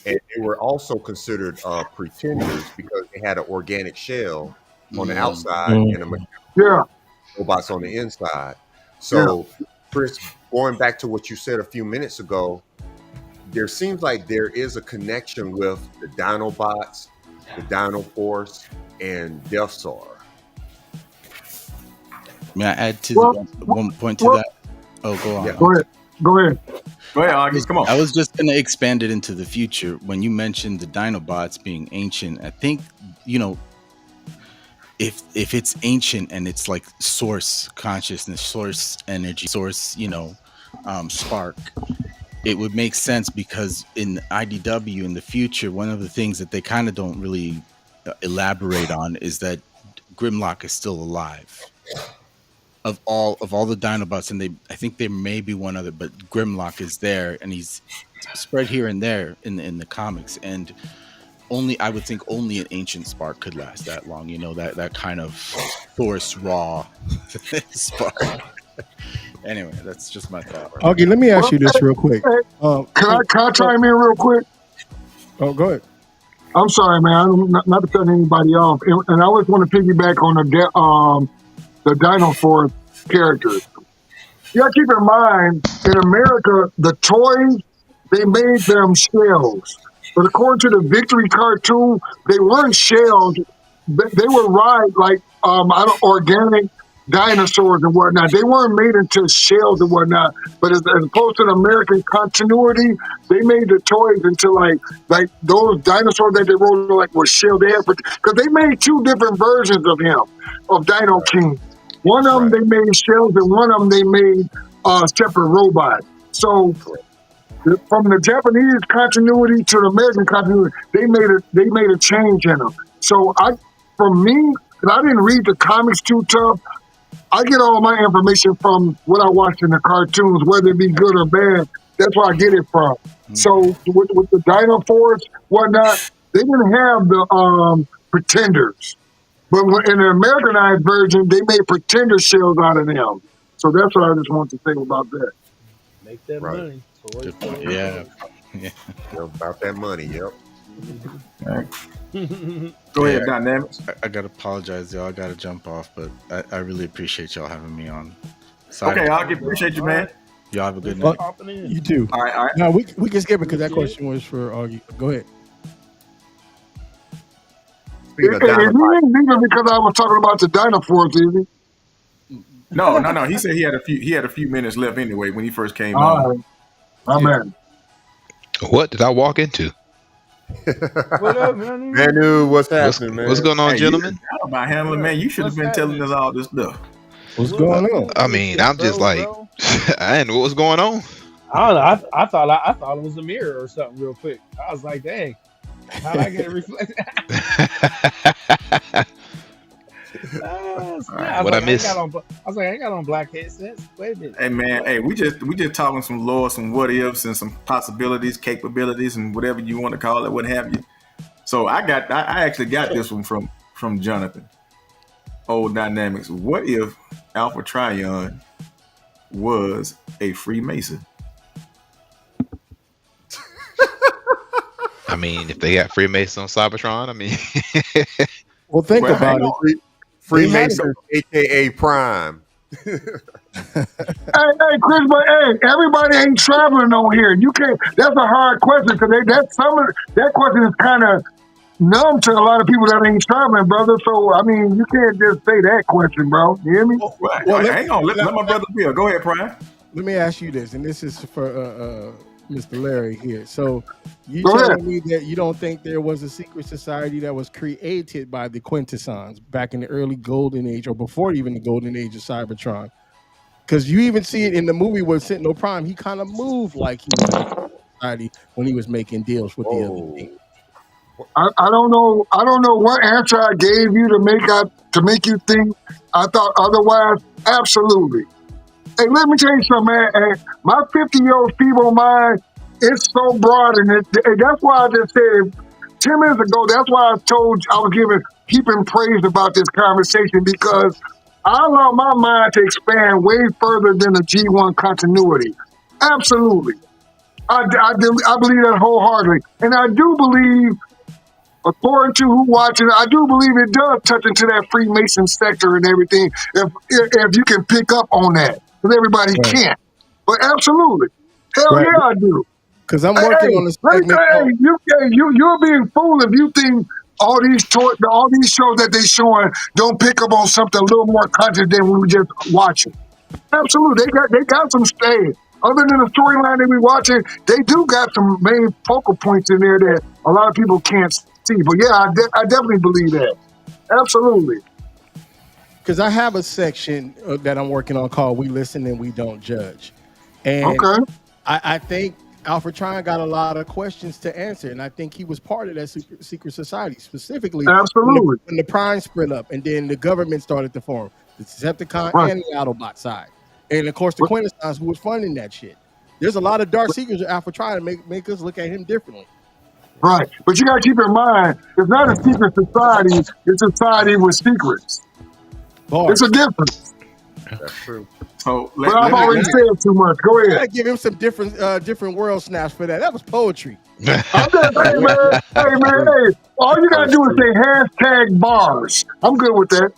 and they were also considered pretenders because they had an organic shell on the outside and a Yeah. robots on the inside. So, Chris, going back to what you said a few minutes ago, there seems like there is a connection with the Dinobots, the Dino Force, and Death Star. May I add to Well, one point to well- that? Oh, go on. Yeah. Go ahead. Go ahead. Go ahead, Augie. Come on. I was just going to expand it into the future. When you mentioned the Dinobots being ancient, I think, if it's ancient and it's like source consciousness, source energy, source, spark, it would make sense because in IDW in the future, one of the things that they kind of don't really elaborate on is that Grimlock is still alive. Of all the Dinobots, and I think there may be one other, but Grimlock is there, and he's spread here and there in the comics. And I would think only an ancient spark could last that long. That kind of source raw spark. Anyway, that's just my thought. Augie, let me ask you this real quick. Can I chime in real quick? Oh, go ahead. I'm sorry, man. Not to cut anybody off, and I always want to piggyback on the Dino Force characters. You gotta keep in mind, in America, the toys, they made them shells. But according to the Victory cartoon, they weren't shells. They were organic dinosaurs and whatnot. They weren't made into shells and whatnot. But as opposed to the American continuity, they made the toys into like those dinosaurs that they wrote like were shelled. They had because they made two different versions of him, of Dino Right. King. One of them Right. they made shells, and one of them they made separate robots. So Correct. from the Japanese continuity to the American continuity, they made a change in them. So for me, 'cause I didn't read the comics too tough. I get all my information from what I watch in the cartoons, whether it be good or bad. That's where I get it from. So with the Dino Force, whatnot, they didn't have the pretenders. But in the Americanized version, they made pretender shells out of them. So that's what I just want to say about that. Make that Right. money. Toys, Good point. toys, Yeah. Yep, about that money. Yep. toys. Go ahead, Yeah. Dynamics. I gotta apologize, y'all. I gotta jump off, but I really appreciate y'all having me on. Okay, I appreciate you, man. Y'all have a good Well, night. Popping in. You too. All right, all right. No, we can skip it because that Yeah. question was for all you. Go ahead. Speaking of And he dynamite, didn't leave it because I was talking about the Dino Force, is he? No. He said he had a few minutes left anyway when he first came All on. right. Amen. What did I walk into? What up, man? Manu, what's What's, happening, man? what's going on, Hey, gentlemen? about handling, man. You should have What's been telling happening? us all this stuff. What's going on? I mean, I'm just like, I didn't know what was going on. I don't know. I thought it was a mirror or something real quick. I was like, dang, how'd I get it reflected? What I missed? I was like, I ain't got on black headsets. Wait a minute. Hey man, hey, we just talking some lore, some what ifs, and some possibilities, capabilities, and whatever you want to call it, what have you. So I actually got this one from Jonathan. Old Dynamics. What if Alpha Trion was a Freemason? I mean, if they got Freemason on Cybertron, I mean, Well, think Well, about hang it. Freemason, aka Prime. Hey, Chris, but hey, everybody ain't traveling on here. You can't. That's a hard question because that question is kind of numb to a lot of people that ain't traveling, brother. So I mean, you can't just say that question, bro. You hear me? Well, hang on. Let my brother Bill. Go ahead, Prime. Let me ask you this, and this is for Mr. Larry here. So you Go telling ahead. me that you don't think there was a secret society that was created by the Quintessons back in the early golden age or before even the golden age of Cybertron? Because you even see it in the movie with Sentinel Prime. He kind of moved like he was in a secret society when he was making deals with the other thing. I don't know. I don't know what answer I gave you to make you think I thought otherwise. Absolutely. Hey, let me tell you something, man. Hey, my 50-year-old feeble mind is so broad, and that's why I just said 10 minutes ago. That's why I was keeping praise about this conversation because I allow my mind to expand way further than the G1 continuity. Absolutely, I believe that wholeheartedly, and I do believe. According to who watching, I do believe it does touch into that Freemason sector and everything. If you can pick up on that, because everybody Right. can't. But absolutely, hell Right. yeah, I do. Because I'm Hey, working on a let me segment. say, you're being fooled if you think all these shows that they showing don't pick up on something a little more content than we were just watching. Absolutely, they got some stay. Other than the storyline that we watching, they do got some main focal points in there that a lot of people can't see. But yeah, I definitely believe that. Absolutely. Because I have a section that I'm working on called "We Listen and We Don't Judge," and Okay. I think Alfred Tryon got a lot of questions to answer, and I think he was part of that secret society, specifically Absolutely. when the Prime split up, and then the government started to form, the Decepticon Right. and the Autobot side, and of course the Quintessons who was funding that shit. There's a lot of dark secrets of Alfred Tryon to make us look at him differently. Right. But you got to keep in mind, it's not a secret society. It's a society with secrets. Bars. It's a difference. That's true. So But I've already said too much. Go I ahead. gotta give him some different world snaps for that. That was poetry. I'm just saying, man. Hey, all you got to do is say hashtag bars. I'm good with that.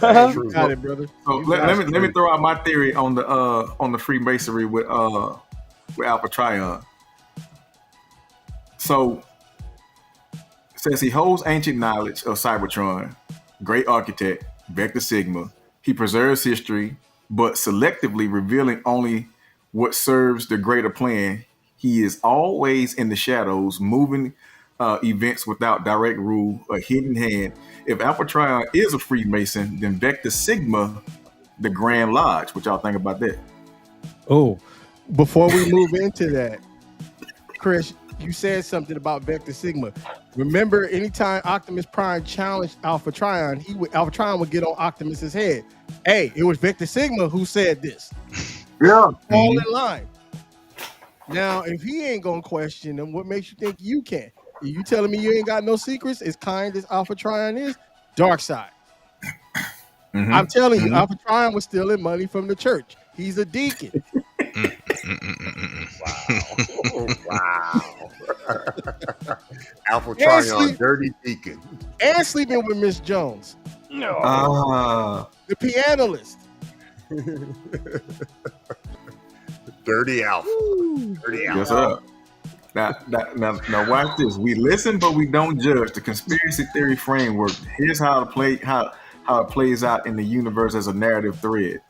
You got it, brother. So let me throw out my theory on the Freemasonry with Alpha Trion. So since he holds ancient knowledge of Cybertron, great architect, Vector Sigma, He preserves history, but selectively revealing only what serves the greater plan. He is always in the shadows, moving events without direct rule, a hidden hand. If Alpha Trion is a Freemason, then Vector Sigma, the Grand Lodge. What y'all think about that? Oh, before we move into that, Chris, you said something about Vector Sigma. Remember, anytime Optimus Prime challenged Alpha Trion, Alpha Trion would get on Optimus's head. Hey, it was Vector Sigma who said this. Yeah. All in line. Now, if he ain't gonna question him, what makes you think you can? You telling me you ain't got no secrets? As kind as Alpha Trion is, dark side. Mhm. I'm telling you, Mhm. Alpha Trion was stealing money from the church. He's a deacon. Wow. Alpha And Trion, dirty deacon. And sleeping with Miss Jones, Ah, the pianist. Dirty Alpha. Dirty yes, Alpha. sir. Now, watch this. We listen, but we don't judge. The conspiracy theory framework. Here's how it plays out in the universe as a narrative thread.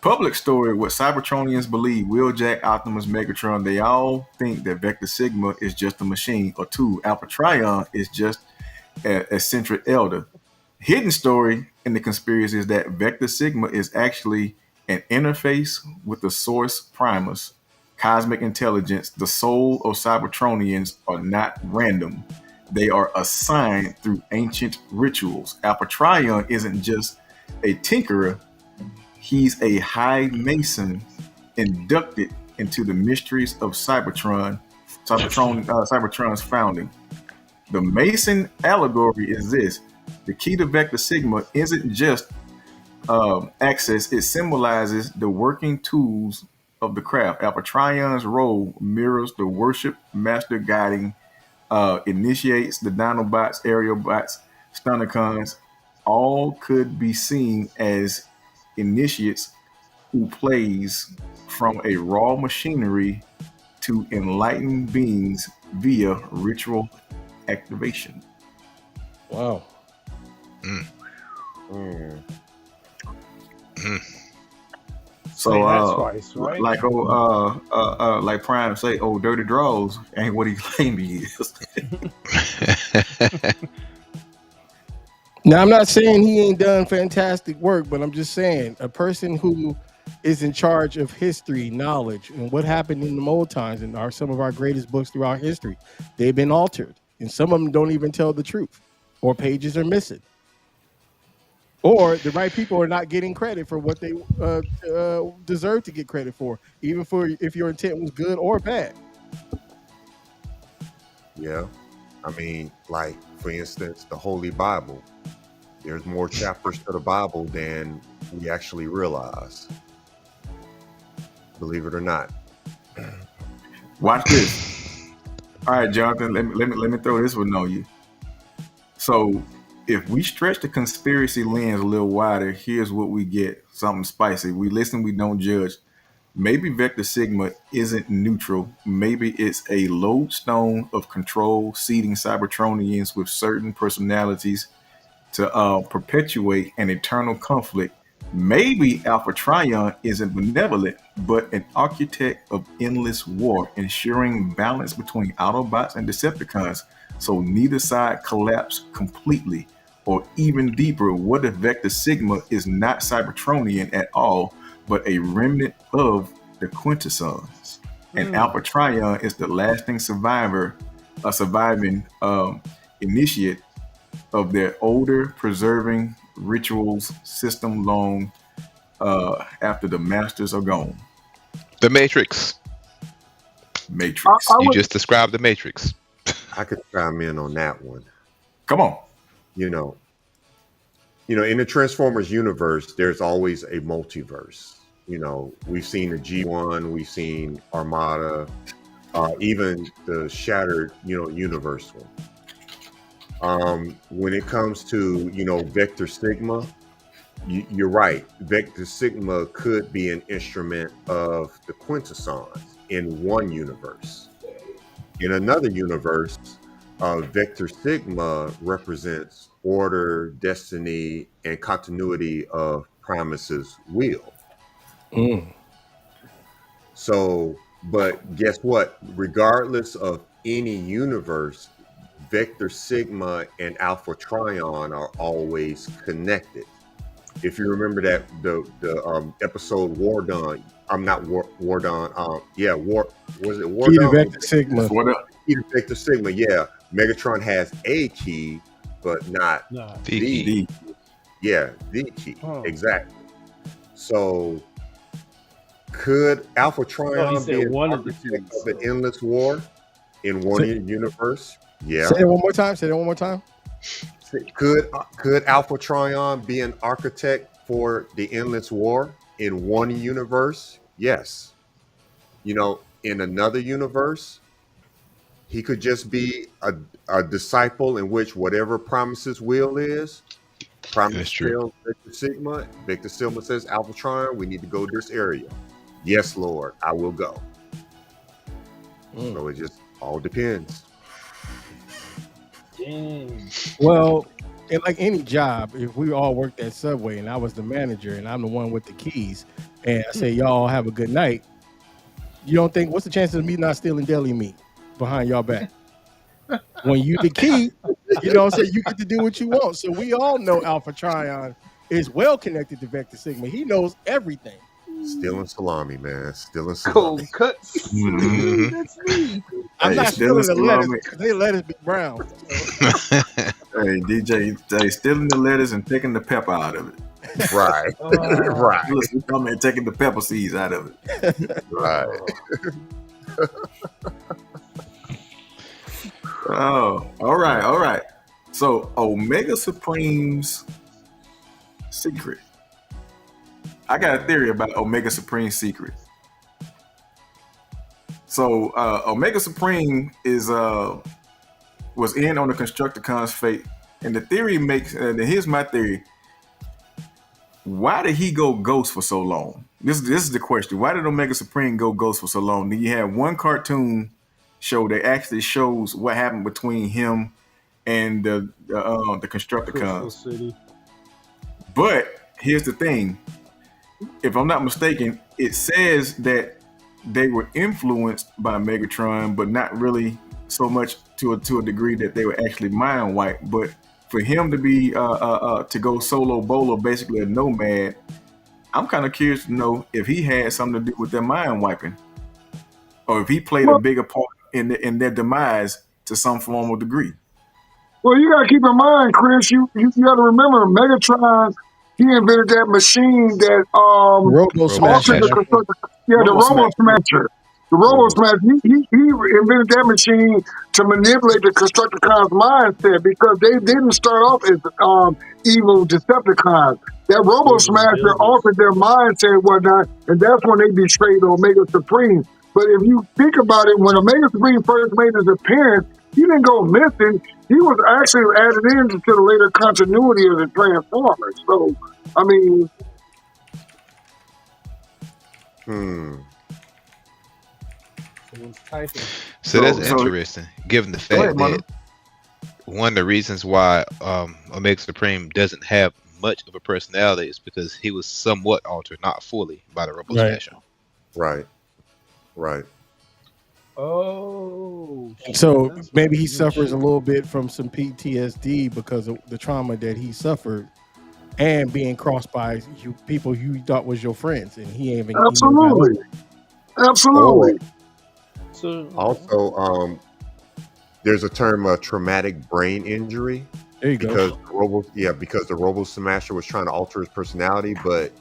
Public story: what Cybertronians believe, Wheeljack, Optimus, Megatron, they all think that Vector Sigma is just a machine, or two, Alpha Trion is just an eccentric elder. Hidden story in the conspiracy is that Vector Sigma is actually an interface with the Source Primus, cosmic intelligence. The soul of Cybertronians are not random. They are assigned through ancient rituals. Alpha Trion isn't just a tinkerer, he's a high mason inducted into the mysteries of Cybertron's founding. The Mason allegory is this: the key to Vector Sigma isn't just access, it symbolizes the working tools of the craft. Alpha Trion's role mirrors the worship master guiding, initiates the Dinobots, Aerobots, Stunticons, all could be seen as initiates who plays from a raw machinery to enlightened beings via ritual activation. Wow. So, Say that twice, right? like Prime say, "Oh, dirty draws ain't what he claimed he is." Now, I'm not saying he ain't done fantastic work, but I'm just saying a person who is in charge of history, knowledge, and what happened in the old times and are some of our greatest books throughout history, they've been altered. And some of them don't even tell the truth, or pages are missing. Or the right people are not getting credit for what they deserve to get credit for, even for if your intent was good or bad. Yeah. I mean, like, for instance, the Holy Bible. There's more chapters to the Bible than we actually realize. Believe it or not. Watch this. All right, Jonathan, let me throw this one on you. So, if we stretch the conspiracy lens a little wider, here's what we get: something spicy. We listen, we don't judge. Maybe Vector Sigma isn't neutral. Maybe it's a lodestone of control, seeding Cybertronians with certain personalities to perpetuate an eternal conflict. Maybe Alpha Trion isn't benevolent, but an architect of endless war, ensuring balance between Autobots and Decepticons, so neither side collapse completely. Or even deeper, what if Vector Sigma is not Cybertronian at all, but a remnant of the Quintessons? And Alpha Trion is the lasting surviving initiate of their older preserving rituals system long after the masters are gone. The Matrix. Matrix. You just described the Matrix. I could chime in on that one. Come on. You know, in the Transformers universe, there's always a multiverse. You know, we've seen the G1, we've seen Armada, even the Shattered, universe one. When it comes to, Vector Sigma, you're right. Vector Sigma could be an instrument of the Quintessons in one universe. In another universe, Vector Sigma represents order, destiny, and continuity of Primus's will. Mm. So, but guess what? Regardless of any universe, Vector Sigma and Alpha Trion are always connected. If you remember that the episode War Dawn, I'm not War Dawn. War was it War Key to Dawn? Vector Sigma. What up? Key to Vector Sigma. Yeah, Megatron has a key, but not Nah. The the key. the key. Oh. Exactly. So could Alpha Oh, he Trion said be an one of the architect keys. of the endless war in one universe? Yeah. Say that one more time. Say that one more time. Could Alpha Trion be an architect for the endless war in one universe? Yes. You know, in another universe, he could just be a disciple in which whatever Promise's will is. Promise That's true. tells Victor Sigma. Victor Sigma says, Alpha Trion, we need to go to this area. Yes, Lord, I will go. So it just all depends. Dang. Well, in like any job, if we all worked at Subway and I was the manager and I'm the one with the keys, and I say y'all have a good night, you don't think what's the chances of me not stealing deli meat behind y'all back? When you the key, you know what I'm saying, you get to do what you want. So we all know Alpha Trion is well connected to Vector Sigma. He knows everything. Stealing salami, man. Stealing Cold salami. cuts. Mhm. That's me. I'm Hey, not stealing stealing the lettuce salami. because they lettuce be brown. Hey, DJ, they stealing the lettuce and taking the pepper out of it. Right. Right. Listen, come and taking the pepper seeds out of it. Right. Oh, all right, all right. So Omega Supreme's secret. I got a theory about Omega Supreme's secret. So Omega Supreme is was in on the Constructicon's fate, and the theory makes. And here's my theory. Why did he go ghost for so long? This is the question. Why did Omega Supreme go ghost for so long? Then you have one cartoon show that actually shows what happened between him and the Crystal Constructicons. City. But here's the thing. If I'm not mistaken, it says that they were influenced by Megatron, but not really so much to a degree that they were actually mind wiped. But for him to be to go solo bolo, basically a nomad, I'm kind of curious to know if he had something to do with their mind wiping, or if he played a bigger part in their demise to some form or degree. Well, you gotta keep in mind, Chris. You gotta remember, Megatron. He invented that machine that Robo altered Smasher. the constructor. Yeah, the Robo Robo Smasher. The Robo Smasher. He invented that machine to manipulate the Constructicon's mindset because they didn't start off as evil Decepticons. That Robo Smasher altered their mindset and whatnot, and that's when they betrayed Omega Supreme. But if you think about it, when Omega Supreme first made his appearance, he didn't go missing. He was actually added into the later continuity of the Transformers. So, I mean, Someone's typing. So that's So- interesting, given the Go ahead, fact Manu. that one of the reasons why Omega Supreme doesn't have much of a personality is because he was somewhat altered, not fully, by the Robo Right. Smasher. Right. Right. Oh. So That's maybe he good suffers a shit. little bit from some PTSD because of the trauma that he suffered and being crossed by people you thought was your friends, and he ain't even absolutely. Absolutely. So Also, there's a term traumatic brain injury There you because go. because the Robo Smasher was trying to alter his personality, but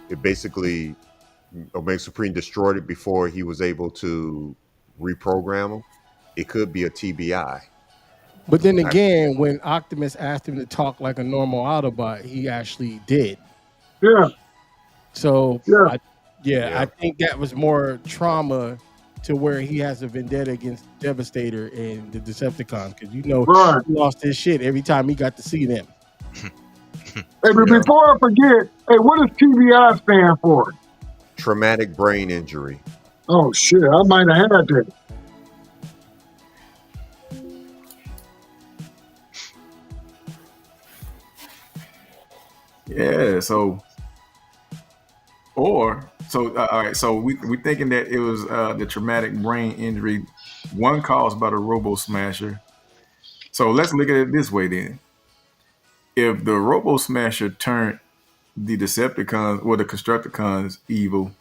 it basically Omega Supreme destroyed it before he was able to reprogram him. It could be a TBI. But then again, when Optimus asked him to talk like a normal Autobot, he actually did. Yeah. So Yeah. I think that was more trauma to where he has a vendetta against Devastator and the Decepticons, because Right. he lost his shit every time he got to see them. Hey, but before I forget, hey, what does TBI stand for? Traumatic brain injury. Oh shit, I might have had that. Yeah, so Or so all right. So we thinking that it was the traumatic brain injury, one caused by the Robo Smasher. So let's look at it this way then. If the Robo Smasher turned the Decepticons or the Constructicons evil,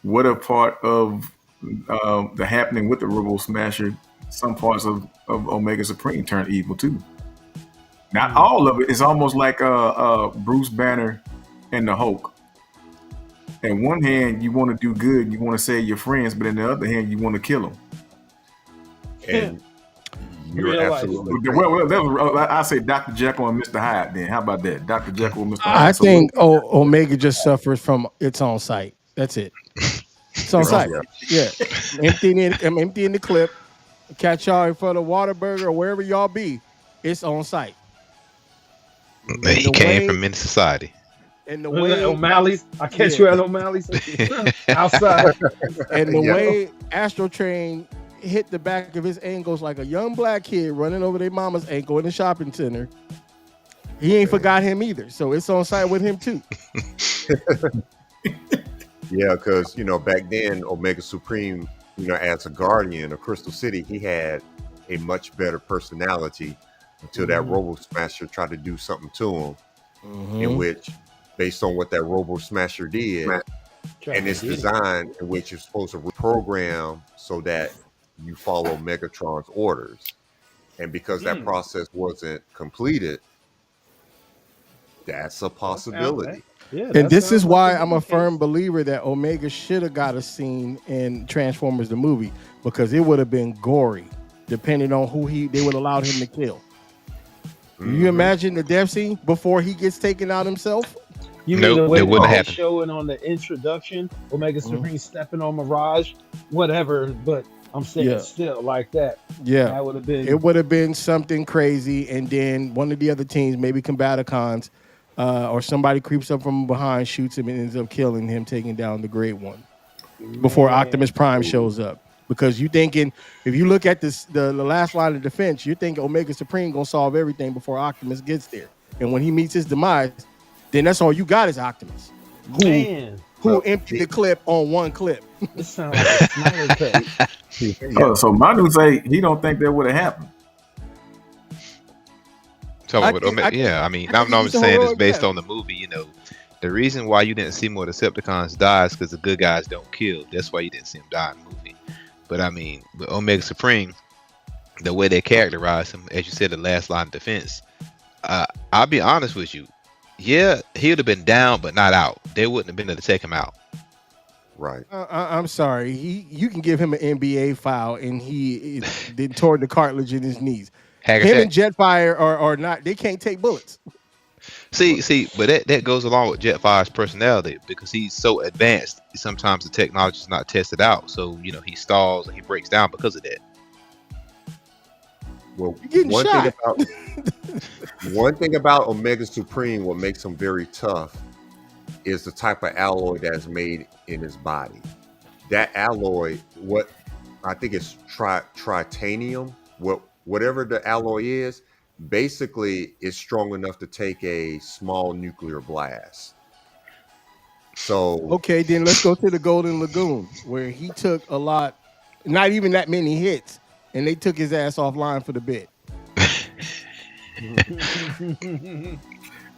what a part of the happening with the Robo Smasher, some parts of Omega Supreme turned evil too. Not all of it. It's almost like Bruce Banner and the Hulk. In one hand, you want to do good, you want to save your friends, but in the other hand, you want to kill them. And you're Real life. absolutely Well, I say Dr. Jekyll and Mr. Hyde. Then how about that, Dr. Jekyll and Mr. Hyde? I think Omega just suffers from its own sight. That's it. It's on sight. Yeah, I'm emptying the clip. Catch y'all in front of Whataburger or wherever y'all be. It's on sight. He came from Men's Society. And the Was way it O'Malley's, I catch you at O'Malley's outside. and the way Astro Train hit the back of his ankles like a young black kid running over their mama's ankle in the shopping center. He ain't forgot him either. So it's on site with him too. Yeah, because back then Omega Supreme, as a guardian of Crystal City, he had a much better personality until that Robo Smasher tried to do something to him, in which, based on what that Robo Smasher did, and its design, in which you're supposed to reprogram so that you follow Megatron's orders, and because that process wasn't completed, that's a possibility. Yeah, And this is why I'm a firm believer that Omega should have got a scene in Transformers the movie, because it would have been gory, depending on who they would allowed him to kill. You imagine the death scene before he gets taken out himself? You mean the way they showing on the introduction, Omega Supreme stepping on Mirage, whatever, but I'm saying still like that. Yeah, that would have been. It would have been something crazy, and then one of the other teams, maybe Combaticons, or somebody creeps up from behind, shoots him, and ends up killing him, taking down the Great One before Optimus Prime shows up. Because you thinking, if you look at this, the last line of defense, you think Omega Supreme gonna solve everything before Optimus gets there, and when he meets his demise, then that's all you got is Optimus, who emptied the clip on one clip. This sounds like a Snyder cut. So Manu say he don't think that would have happened. I'm saying it's based on the movie. The reason why you didn't see more Decepticons die is because the good guys don't kill. That's why you didn't see them die in the movie. But with Omega Supreme, the way they characterize him, as you said, the last line of defense, I'll be honest with you. Yeah, he would have been down, but not out. They wouldn't have been able to take him out. Right. I'm sorry. You can give him an NBA foul, and he did tore the cartilage in his knees. Him and Jetfire are not. They can't take bullets. See, but that goes along with Jetfire's personality, because he's so advanced. Sometimes the technology is not tested out, so he stalls and he breaks down because of that. Well, shot. one thing about Omega Supreme, what makes him very tough, is the type of alloy that's made in his body. That alloy, what I think it's tritanium, whatever the alloy is, basically is strong enough to take a small nuclear blast. So okay, then let's go to the Golden Lagoon, where he took a lot, not even that many hits, and they took his ass offline for the bit.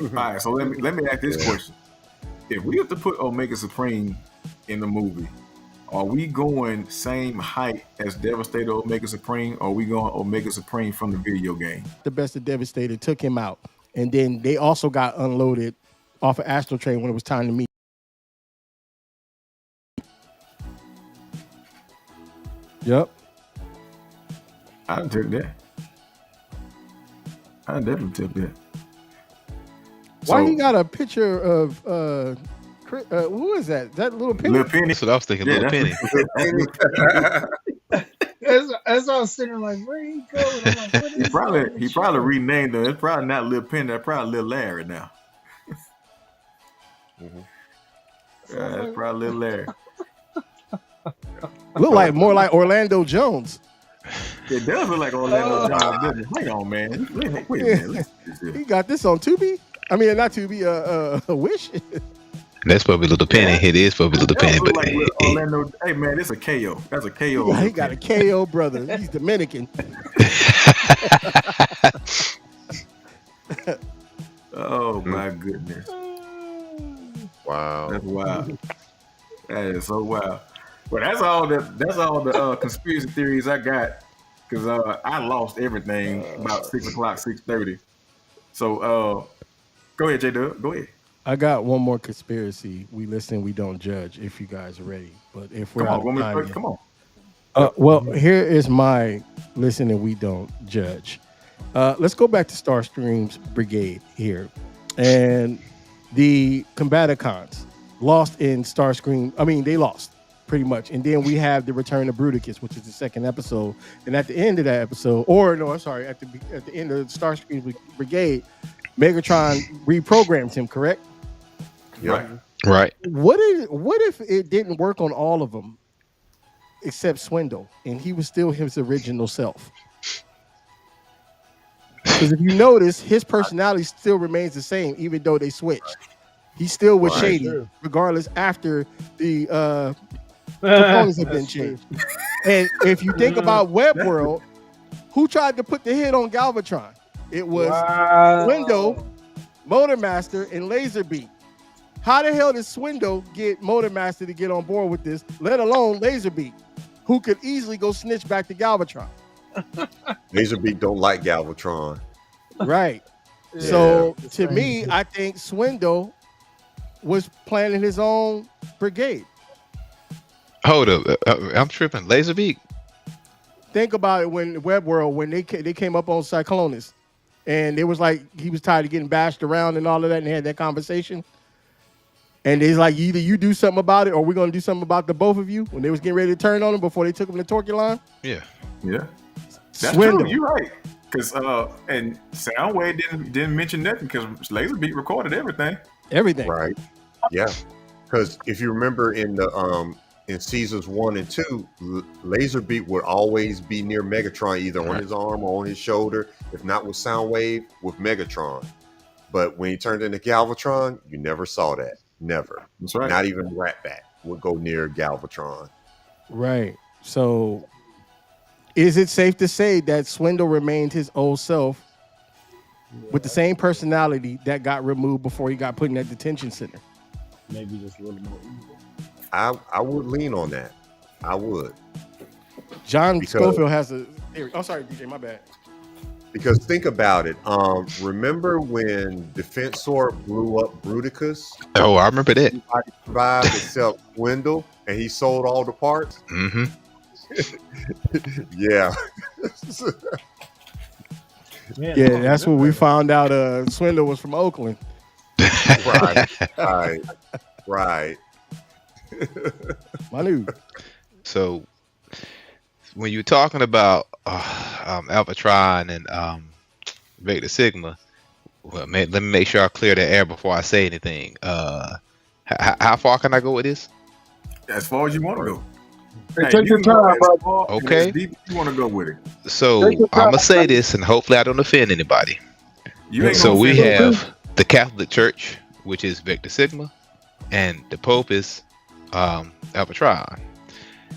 All right, so let me ask this question: if we have to put Omega Supreme in the movie, are we going same height as Devastator Omega Supreme, or are we going Omega Supreme from the video game? The best of Devastator took him out, and then they also got unloaded off of Astro Train when it was time to meet. Yep. I took that. I definitely took that. Why you got a picture of who is that? That little Penny? Little Penny. That's what I was thinking. Little Penny. That's why I was sitting like, where he going? I'm like, what is he probably renamed him. It's probably not Little Penny. That's probably Little Larry now. It's probably Little Larry. Look like more like Orlando Jones. It does look like Orlando Jones, doesn't it? Hang on, man. Wait a minute. He got this on Tubi. I mean, not Tubi. Wish. That's probably a little penny. It is probably a little That penny, look but like Orlando. Hey man, it's a KO. That's a KO. Yeah, he got a KO brother. He's Dominican. Oh my goodness, Wow. that's wild. That is so wild. Well, that's all the conspiracy theories I got because I lost everything about 6 o'clock, 6:30. So go ahead, J Dub. Go ahead. I got one more conspiracy. We listen, we don't judge. If you guys are ready, but if we're Come out on, of time, come on. well, here is my listen and we don't judge. Let's go back to Starscream's brigade here, and the Combaticons lost in Starscream. I mean, they lost pretty much, and then we have the return of Bruticus, which is the second episode. And at the end of that episode, or no, I'm sorry, at the end of Starscream's brigade, Megatron reprograms him. Correct? Yep. right. What if it didn't work on all of them except Swindle, and he was still his original self? Because if you notice, his personality still remains the same, even though they switched. He still was Right. shady, True. regardless after the components have been That's true. changed. And if you think about Web World, who tried to put the hit on Galvatron? It was Wow. Swindle, Motormaster, and Laserbeak. How the hell did Swindle get Motormaster to get on board with this, let alone Laserbeak, who could easily go snitch back to Galvatron? Laserbeak don't like Galvatron. Right. Yeah, So it's to strange. me, I think Swindle was planning his own brigade. Hold up, I'm tripping. Laserbeak. Think about it when Web World, when they came up on Cyclonus, and it was like he was tired of getting bashed around and all of that, and they had that conversation. And it's like either you do something about it, or we're gonna do something about the both of you. When they was getting ready to turn on him before they took him to Torculon, Yeah. Yeah, that's Swindle. true. You're right. Because and Soundwave didn't mention nothing because Laserbeak recorded everything. Everything. Right. Yeah. Because if you remember in the in seasons 1 and 2, Laserbeak would always be near Megatron, either on Right. his arm or on his shoulder. If not with Soundwave, with Megatron. But when he turned into Galvatron, you never saw that. Never. That's right. Not even Ratbat would go near Galvatron. Right. So, is it safe to say that Swindle remained his old self with the same personality that got removed before he got put in that detention center? Maybe just a little more evil. I would lean on that. I would. John Because- Schofield has a theory. Oh, sorry, DJ, my bad. Because think about it. Remember when Defensor blew up Bruticus? Oh, I remember that. Everybody survived except Wendell, and he sold all the parts? Mm-hmm. Yeah. Man, Yeah, no, that's what we found out. Swindle was from Oakland. Right. Right. Manu. So when you're talking about Alphatron and Vector Sigma, well, man, let me make sure I clear the air before I say anything. How far can I go with this? As far as you want to go. Hey, take you your can go time, as bro. far and Okay. as deep as you want to go with it. So Take your I'm time. gonna say this, and hopefully I don't offend anybody. You ain't So gonna we fit in. have the Catholic Church, which is Vector Sigma, and the Pope is Alphatron.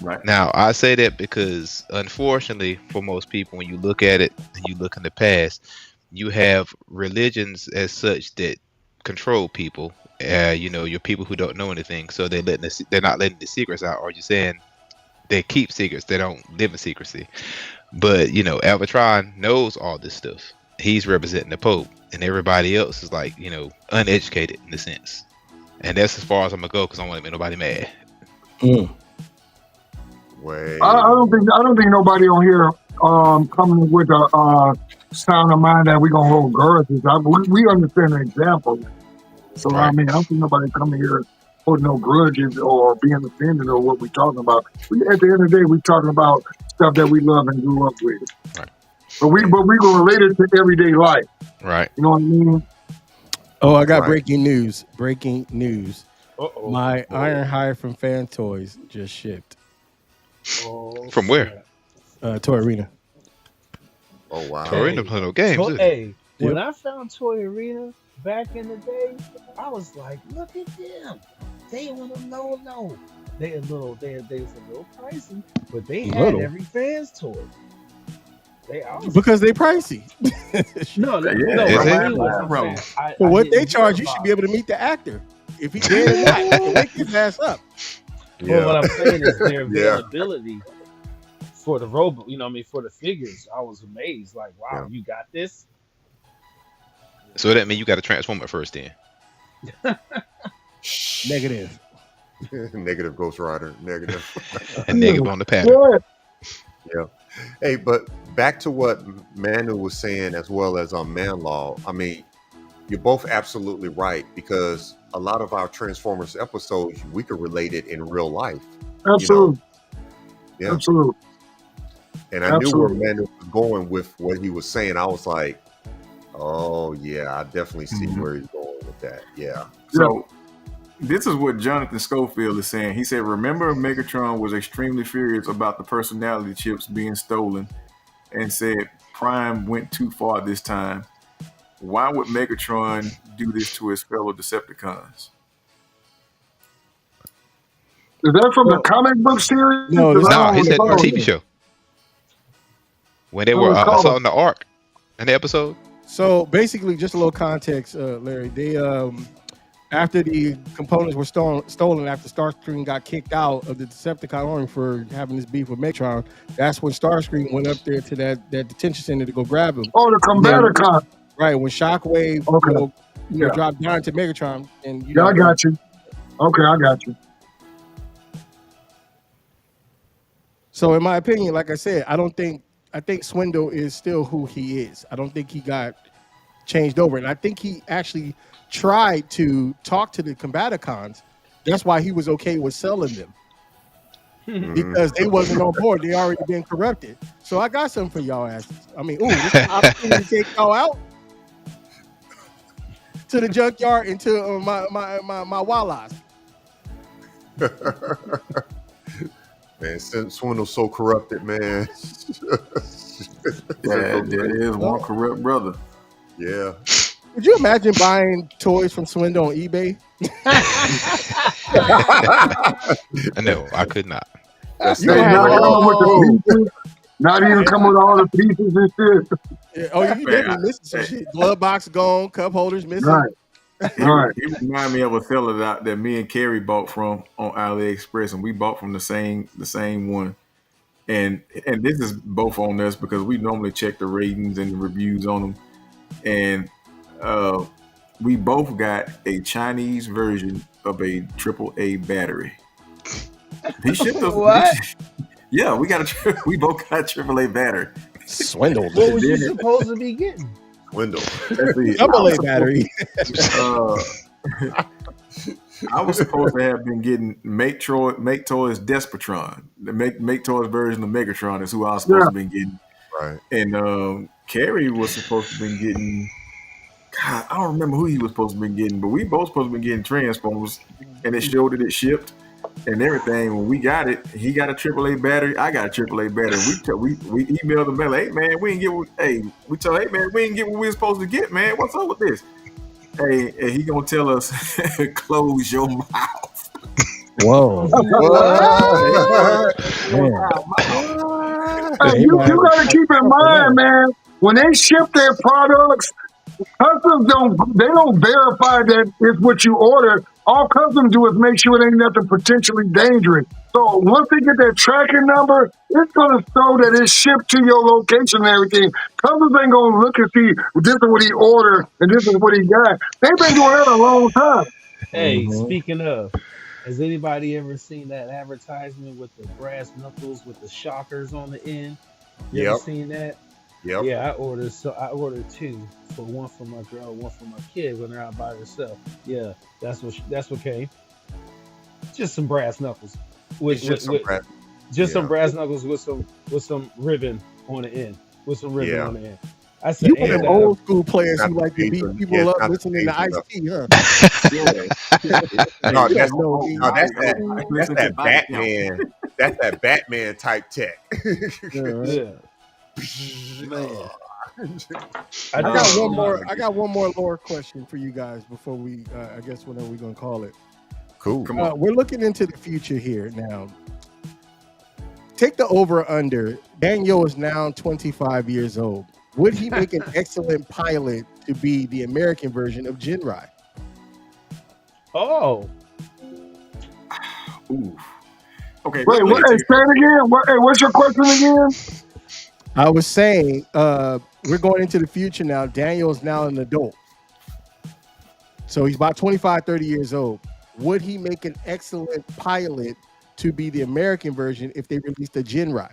Right. Now, I say that because, unfortunately, for most people, when you look at it and you look in the past, you have religions as such that control people. Your people who don't know anything, so they're not letting the secrets out. Or you're saying they keep secrets, they don't live in secrecy. But Alphatron knows all this stuff. He's representing the Pope, and everybody else is like, uneducated in a sense. And that's as far as I'm gonna go because I don't want to make nobody mad. Wait. I don't think nobody on here coming with a sound of mind that we gonna hold grudges. We understand the example. So I Right. mean, I don't think nobody coming here holding no grudges or being offended or what we talking about. At the end of the day, we talking about stuff that we love and grew up with. Right. But we gonna relate it to everyday life. Right. You know what I mean? Oh, I got Right. breaking news. Breaking news. Uh-oh. My Ironhide from Fan Toys just shipped. Oh, From where? snap. Toy Arena. Oh wow. Torino play no games. Toy- is it? hey, Yep. when I found Toy Arena, back in the day, I was like, look at them. They on a low. They was a little pricey, but they had Little every fans toy. I was because they pricey. no. Is For it? me, what I'm Bro. saying, For I what they didn't hear charge, you should about be able to meet the actor. If he dead or not, you can wake his ass up. But what I'm saying is their Yeah. availability for the robot, you know what I mean, for the figures. I was amazed. Like, wow, Yeah. you got this? So that means you got to transform it first, then. Negative. Negative Ghost Rider. Negative. A negative on the pattern. Yeah. Yeah. Hey, but back to what Manu was saying, as well as on Man Law. I mean, you're both absolutely right, because a lot of our Transformers episodes we could relate it in real life. Absolutely. Yeah. Absolutely. And I knew where Absolutely. Manu was going with what he was saying. I was like, oh yeah, I definitely see Mhm. where he's going with that. Yeah. So this is what Jonathan Schofield is saying. He said, remember Megatron was extremely furious about the personality chips being stolen and said Prime went too far this time. Why would Megatron do this to his fellow Decepticons? Is that from the Well, comic book series? no, 'Cause this I No, don't he said recall TV that. show. When they I were don't recall assaulting the Ark in the episode. so basically, just a little context, Larry. They after the components were stolen after Starscream got kicked out of the Decepticon army for having this beef with Metron, that's when Starscream went up there to that detention center to go grab him. Oh, the Combaticon. Right when Shockwave, Okay. Yeah. dropped down to Megatron, and Yeah, I got you. Okay, I got you. So in my opinion, like I said, I think Swindle is still who he is. I don't think he got changed over, and I think he actually tried to talk to the Combaticons. That's why he was okay with selling them, Mhm. because they wasn't on board. They already been corrupted. So I got something for y'all asses. I mean, this is an opportunity to take y'all out to the junkyard and to my walleyes. Man, since Swindle's so corrupted, man. That is one corrupt brother. Yeah. Would you imagine buying toys from Swindle on eBay? No, I could not. That's You They had not coming with all- the pieces. Not even coming with all the pieces and shit. Yeah, oh, you definitely missing some shit. Glove box gone, cup holders missing. Right. Right. He reminded me of a fella that me and Kerry bought from on AliExpress, and we bought from the same one. And this is both on us because we normally check the ratings and the reviews on them. And we both got a Chinese version of a AAA battery. He shipped us. What? Yeah, we both got a AAA battery. Swindle. What was you supposed to be getting? Swindle. Let's see. Double A battery. I was supposed to have been getting Make Toys Despotron. The Make Toys version of Megatron is who I was supposed to be getting. Right. And Carrie was supposed to be getting. God, I don't remember who he was supposed to be getting, but we both supposed to be getting Transformers, and it showed that it shipped and everything. When we got it, he got a AAA battery. I got a AAA battery. We emailed him back, like, hey man, we didn't get what. Hey, we told, hey man, we didn't get what we were supposed to get, man. What's up with this? Hey, and he gonna tell us, close your mouth. Whoa. Hey, you gotta keep in mind, man, when they ship their products, customs don't verify that it's what you order. All customs do is make sure it ain't nothing potentially dangerous. So once they get that tracking number, it's gonna show that it's shipped to your location and everything. Customs ain't gonna look and see this is what he ordered and this is what he got. They've been doing that a long time. Hey, speaking of, has anybody ever seen that advertisement with the brass knuckles with the shockers on the end? You ever Yep. seen that? Yep. Yeah, I ordered two, for one for my girl, one for my kid when they're out by themselves. Yeah, that's what came. Just some brass knuckles. It's just some crap. Some yeah. brass knuckles with some ribbon on the end. With some ribbon Yeah. on the end. I said, You ain't one of them that old school players Not who the like to beat Asian- people yeah, up not the listening to Asian Ice-T, huh? No, that's, No, no, that's that Batman. That's that Batman type tech. Yeah, right. Yeah. Man. I got Oh, one more. my I got one more lore question for you guys before we. I guess whatever we're gonna call it. Cool. Come on. We're looking into the future here now. Take the over under. Daniel is now 25 years old. Would he make an excellent pilot to be the American version of Jinrai? Oh, Ooh. Okay. Wait, let me what, hey, take- say it again. What's your question again? I was saying we're going into the future now. Daniel is now an adult. So he's about 25, 30 years old. Would he make an excellent pilot to be the American version if they released a Jinrai?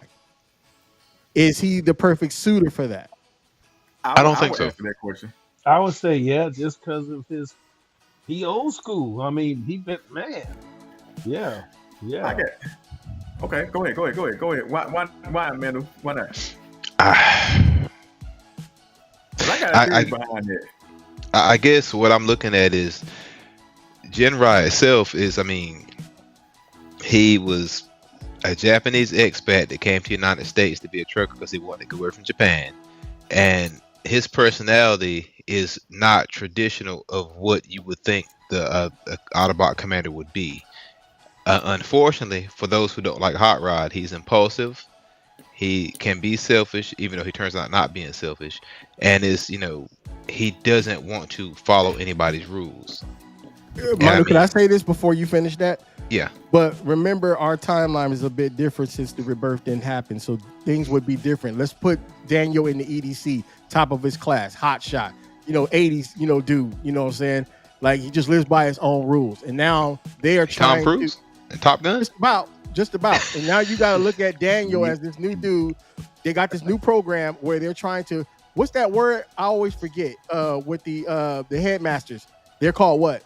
Is he the perfect suitor for that? I don't think would so. answer that question. I would say yeah, just because of he old school. I mean, he been man. Yeah, yeah. I get. Okay, go ahead. Why, Amanda? Why not? I, 'Cause I got I- a theory behind that. I guess what I'm looking at is Jinrai itself is, I mean, he was a Japanese expat that came to the United States to be a trucker because he wanted to get away from Japan. And his personality is not traditional of what you would think the Autobot commander would be. Unfortunately, for those who don't like Hot Rod, he's impulsive. He can be selfish, even though he turns out not being selfish. And he doesn't want to follow anybody's rules. Manu, can I say this before you finish that? Yeah. But remember, our timeline is a bit different since the rebirth didn't happen, so things would be different. Let's put Daniel in the EDC, top of his class, hot shot, 80s, dude, you know what I'm saying? Like, he just lives by his own rules. And now they are Tom trying Cruise and Top Gun? just about. And now you got to look at Daniel as this new dude. They got this new program where they're trying to, what's that word? I always forget, with the headmasters. They're called what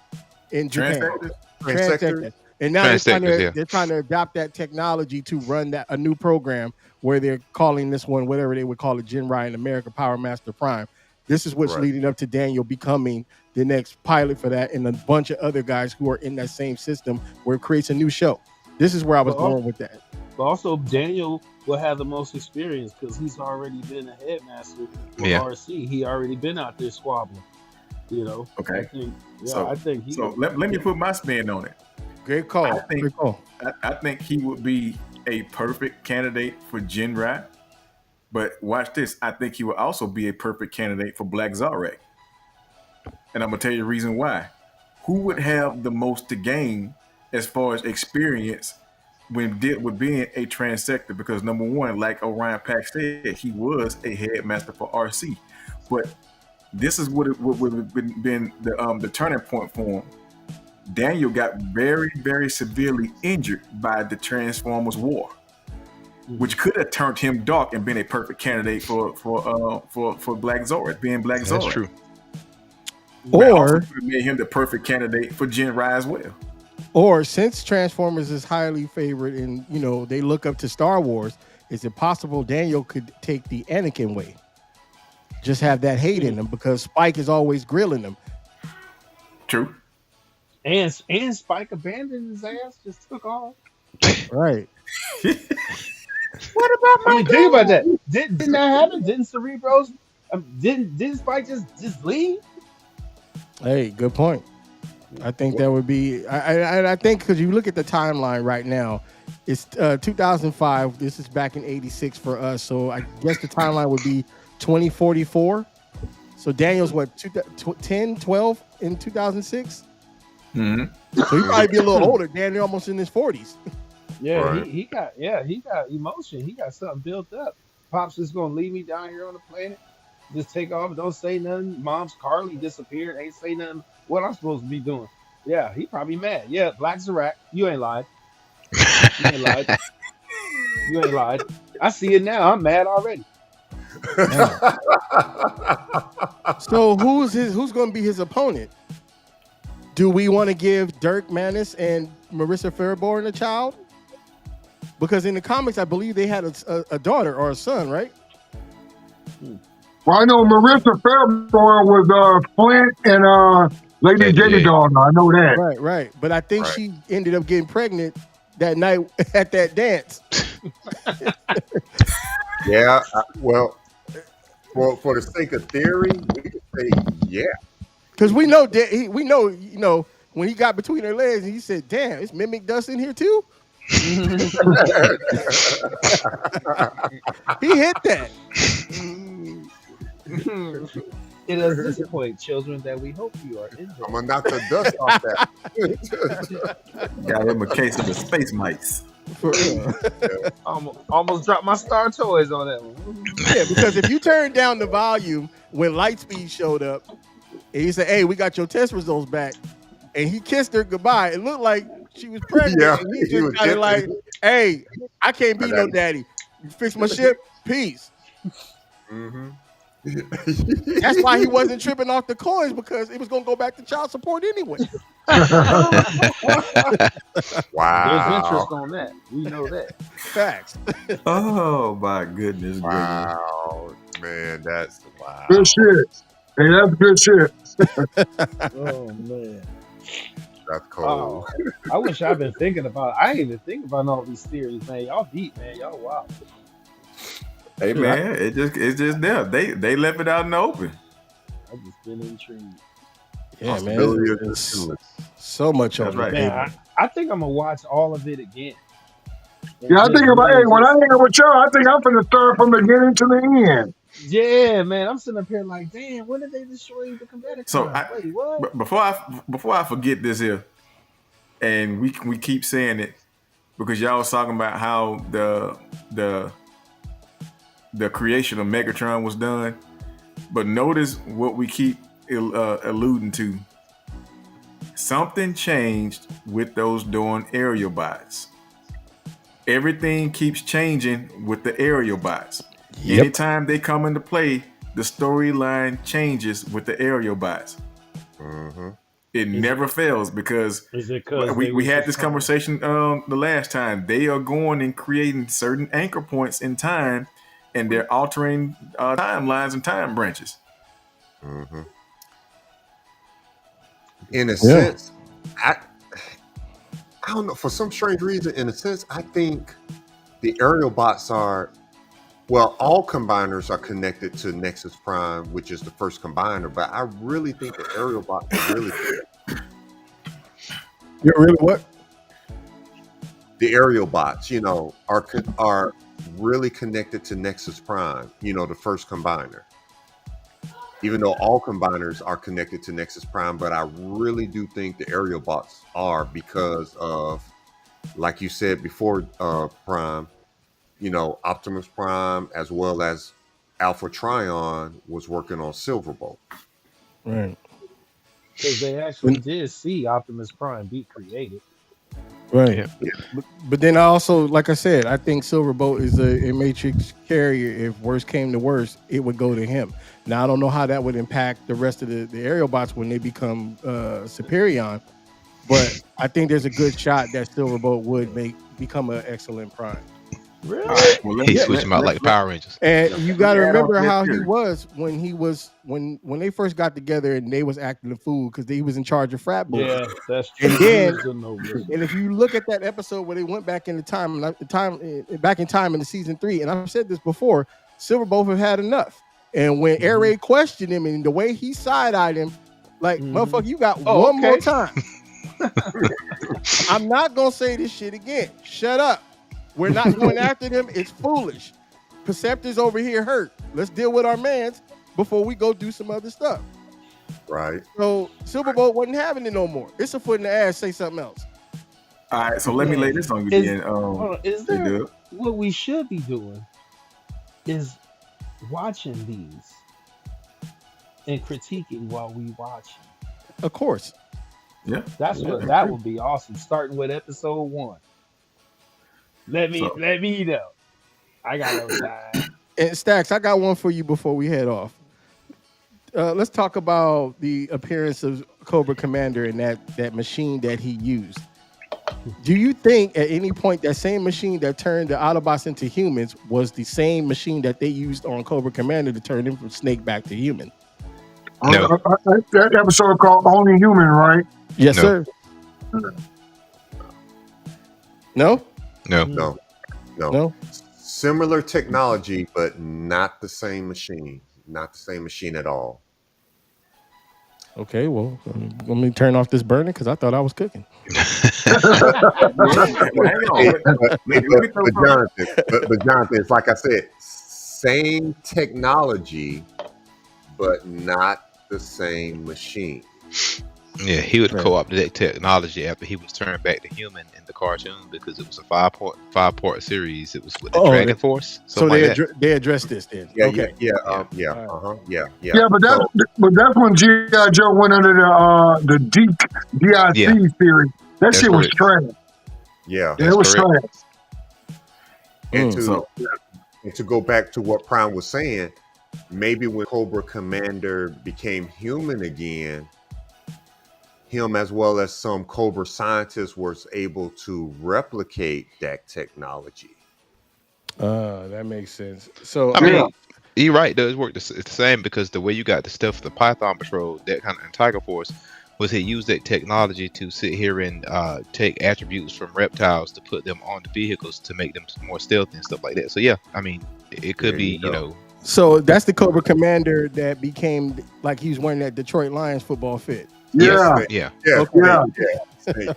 in Japan? Transectors. And now they're trying to adopt that technology to run a new program where they're calling this one, whatever they would call it, Jinrai in America, Power Master Prime. This is what's leading up to Daniel becoming the next pilot for that, and a bunch of other guys who are in that same system where it creates a new show. This is where I was going with that. But also, Daniel will have the most experience because he's already been a headmaster for RC. He already been out there squabbling. Okay. I think he. So let me put my spin on it. Great call. I think he would be a perfect candidate for Jinrai. But watch this. I think he would also be a perfect candidate for Black Zarek. And I'm going to tell you the reason why. Who would have the most to gain as far as experience when with being a transector? Because number one, like Orion Pack said, he was a headmaster for RC. But this is what would have been the turning point for him. Daniel got very, very severely injured by the Transformers War, which could have turned him dark and been a perfect candidate for Black Zorro, being Black Zorro. That's true. Or made him the perfect candidate for Jinrai as well. Or since Transformers is highly favored and they look up to Star Wars, is it possible Daniel could take the Anakin way? Just have that hate in him because Spike is always grilling him. True. And Spike abandoned his ass, just took off. Right. What about my think about that. Didn't that happen? Didn't Cerebros didn't Spike just leave? Hey, good point. I think that would be I think because you look at the timeline right now, it's 2005. This is back in 86 for us. So I guess the timeline would be 2044. So Daniel's what, 10, 12 in 2006? Mm-hmm. So he'd probably be a little older. Daniel almost in his 40s. Yeah, Right. he got emotion. He got something built up. Pops is gonna leave me down here on the planet. Just take off, don't say nothing. Mom's Carly disappeared, ain't say nothing. What I'm supposed to be doing? Yeah, he probably mad. Yeah, Black Zarak, you ain't lied. You ain't lied. You ain't lied. I see it now. I'm mad already. So who's going to be his opponent? Do we want to give Dirk Manus and Marissa Fairborn a child? Because in the comics, I believe they had a daughter or a son, right? Well, I know Marissa Fairborn was Flint and Lady J daughter. I know that. Right. But I think she ended up getting pregnant that night at that dance. Yeah, well, For the sake of theory, we could say yeah. Because we know that we know, when he got between her legs, he said, "Damn, it's mimic dust in here too." He hit that. It does disappoint children that we hope you are in I'm gonna knock the dust off that. Got him a case of the space mites. For real. almost dropped my Star Toys on that one. Yeah, because if you turn down the volume when Lightspeed showed up, and he said, "Hey, we got your test results back," and he kissed her goodbye, it looked like she was pregnant. Yeah, and he he just was kind of like, dipping. "Hey, I can't be no daddy. You fix my ship, peace." Mm-hmm. That's why he wasn't tripping off the coins, because it was gonna go back to child support anyway. Wow. There's interest on that. We know that. Facts. Oh my goodness. Wow, man, that's wow. Good shit. Hey, that's good shit. Oh man. That's cold. Oh, I wish I'd been thinking about. I ain't even think about all these theories, man. Y'all deep, man. Y'all wow. Hey man, it's just there. They left it out in the open. I just been intrigued. Yeah, man. Possibility of It's this endless. so much on That's right. that. Man, I think I'm gonna watch all of it again. Yeah, I think about, hey, when I hang out with y'all, I think I'm finna start from the beginning to the end. Yeah, man. I'm sitting up here like, damn, when did they destroy the Combaticons? So Wait, what? before I forget this here, and we keep saying it because y'all was talking about how the creation of Megatron was done, but notice what we keep alluding to. Something changed with those Dawn aerial bots. Everything keeps changing with the aerial bots. Yep. Anytime they come into play, the storyline changes with the aerial bots. Mm-hmm. It never fails because Is it because we had this conversation the last time. They are going and creating certain anchor points in time, and they're altering timelines and time branches. Mm-hmm. In a sense, I don't know. For some strange reason, in a sense, I think the aerial bots are. Well, all combiners are connected to Nexus Prime, which is the first combiner, but I really think the aerial bots are really You're really what? the aerial bots, are really connected to Nexus Prime, the first combiner. Even though all combiners are connected to Nexus Prime, but I really do think the aerial bots are because of, like you said before, Prime, Optimus Prime as well as Alpha Trion was working on Silverbolt. Right. Because they actually did see Optimus Prime be created. Right. But then I also, like I said, I think Silverbolt is a Matrix carrier. If worst came to worst, it would go to him. Now, I don't know how that would impact the rest of the aerial bots when they become Superion, but I think there's a good shot that Silverbolt would become an excellent Prime. Really? Well, He switched him out like Power Rangers. And you got to Yeah, remember that's how he true. was when they first got together and they was acting a fool because he was in charge of frat boys. Yeah, that's true. And then- He was a no-brainer. And if you look at that episode where they went back in back in time in the season 3, and I've said this before, Silverbolt have had enough. And when Air Raid questioned him and the way he side-eyed him, like, motherfucker, you got one more time. I'm not gonna say this shit again. Shut up. We're not going after them. It's foolish. Perceptors over here hurt. Let's deal with our mans before we go do some other stuff. Right. So Silverbolt wasn't having it no more. It's a foot in the ass. Say something else. All right, so let me lay this on you Is- then. Hold on, is Hey, there Doug. what we should be doing is watching these and critiquing while we watch. Of course. Yeah. That would be awesome. Starting with episode 1. Let me know. I got no time. And Stacks, I got one for you before we head off. Let's talk about the appearance of Cobra Commander and that machine that he used. Do you think at any point that same machine that turned the Autobots into humans was the same machine that they used on Cobra Commander to turn him from Snake back to human? No. That episode called Only Human, right? Yes, No. sir. No? No. No. No? Similar technology, but not the same machine. Not the same machine at all. Okay, well, let me turn off this burner because I thought I was cooking. Well, hang on. But Jonathan, it's like I said, same technology, but not the same machine. Yeah, he would Right. co-opt that technology after he was turned back to human in the cartoon because it was a five-part series. It was with the Oh, Dragon they- Force. So Something like that. they addressed this then. Yeah, Okay. yeah, All right. yeah. Yeah, but So, that's when G.I. Joe went under the DIC Yeah. theory. That That's shit was correct. trash. yeah. Yeah, it was correct. trash. And So- to go back to what Prime was saying, maybe when Cobra Commander became human again, him as well as some Cobra scientists was able to replicate that technology. That makes sense. So I mean, you're right. Though it's the same because the way you got the stuff, the Python Patrol, that kind of, and Tiger Force, was he used that technology to sit here and take attributes from reptiles to put them on the vehicles to make them more stealthy and stuff like that. So yeah, I mean, it could There be, you you go. know, So that's the Cobra Commander that became like he was wearing that Detroit Lions football fit. Yeah. yeah. Yeah, Yeah. yeah.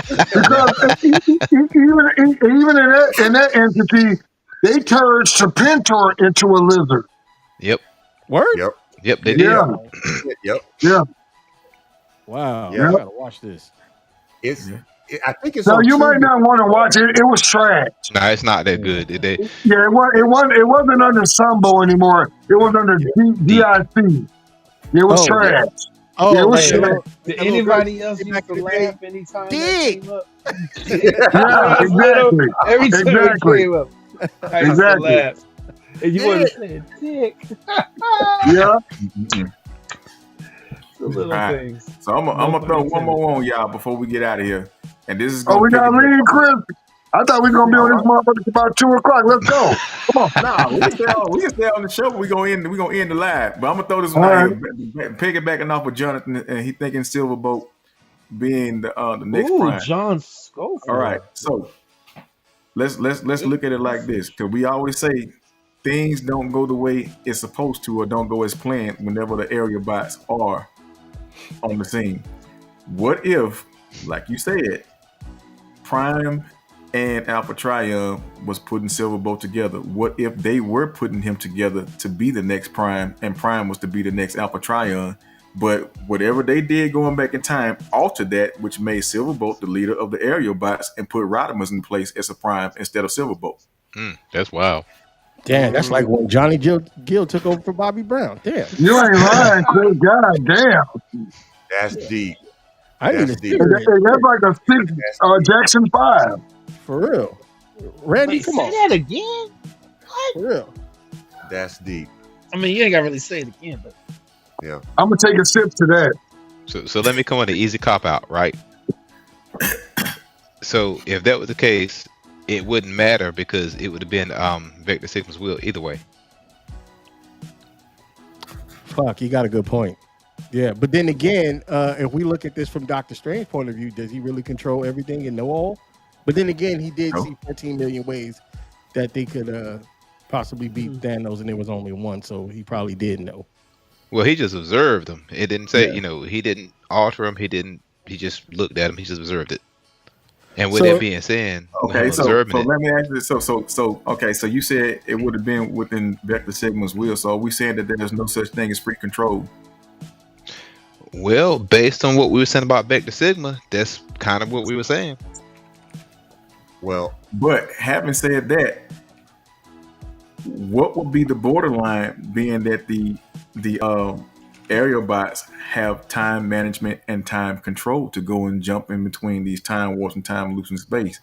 Because even in that entity, they turned Serpentor into a lizard. Yep. Word? Yep, They did. Yeah. yep. Wow. Yeah. I gotta watch this. I think it's So on you might Tubi. not want to watch it. It was trash. Nah, it's not that good. Yeah, it wasn't under Sambo anymore. It was under DIC. It was Oh, trash. Oh, Yeah, it was Hey, trash. did That little anybody girl else back used to in the day. laugh anytime Dig. that came up? Yeah, exactly. Every time Exactly. it came up, I used Exactly. to laugh. And you want to say dick. Yeah. The little Alright. things. So I'm No gonna pun throw one intended. more on y'all before we get out of here. And this is Oh, gonna we got piggyback- lean, Chris. I thought we were gonna be on this motherfucker about 2:00. Let's go. Come on. Nah, we can stay on the show, but we're gonna end the live. But I'm gonna throw this one All out here. Piggybacking off of Jonathan, and he thinking Silverbolt being the next Ooh, prime. John Schofield. All right, so let's look at it like this, because we always say things don't go the way it's supposed to, or don't go as planned whenever the area bots are on the scene. What if, like you said, Prime and Alpha Trion was putting Silverbolt together? What if they were putting him together to be the next Prime, and Prime was to be the next Alpha Trion? But whatever they did going back in time altered that, which made Silverbolt the leader of the aerial bots and put Rodimus in place as a Prime instead of Silverbolt. That's wild. Damn, that's like when Johnny Gill took over for Bobby Brown. Damn. You ain't lying, Chris. God damn. That's deep. I need a That's deep. sticker That's like a 6 Jackson 5. for real. Randy, Wait, come say on. that again? For real. That's deep. I mean, you ain't got to really say it again, but I'm gonna take a sip to that. So let me come on the easy cop out, right? So if that was the case, it wouldn't matter because it would have been Vector Sigma's will either way. Fuck, you got a good point. Yeah, but then again, if we look at this from Doctor Strange's point of view, does he really control everything and know all? But then again, he did No. see 14 million ways that they could possibly beat Thanos, and there was only one, so he probably did know. Well, he just observed them. It didn't say, Yeah. he didn't alter him. He just looked at him. He just observed it. And with So- that being said, when Okay, him so observing it, let me ask you this. So you said it would have been within Vector Sigma's will. So are we saying that there's no such thing as free control? well, based on what we were saying about Vector Sigma, that's kind of what we were saying. Well, But having said that, what would be the borderline, being that the aerial bots have time management and time control to go and jump in between these time warps and time loops in space?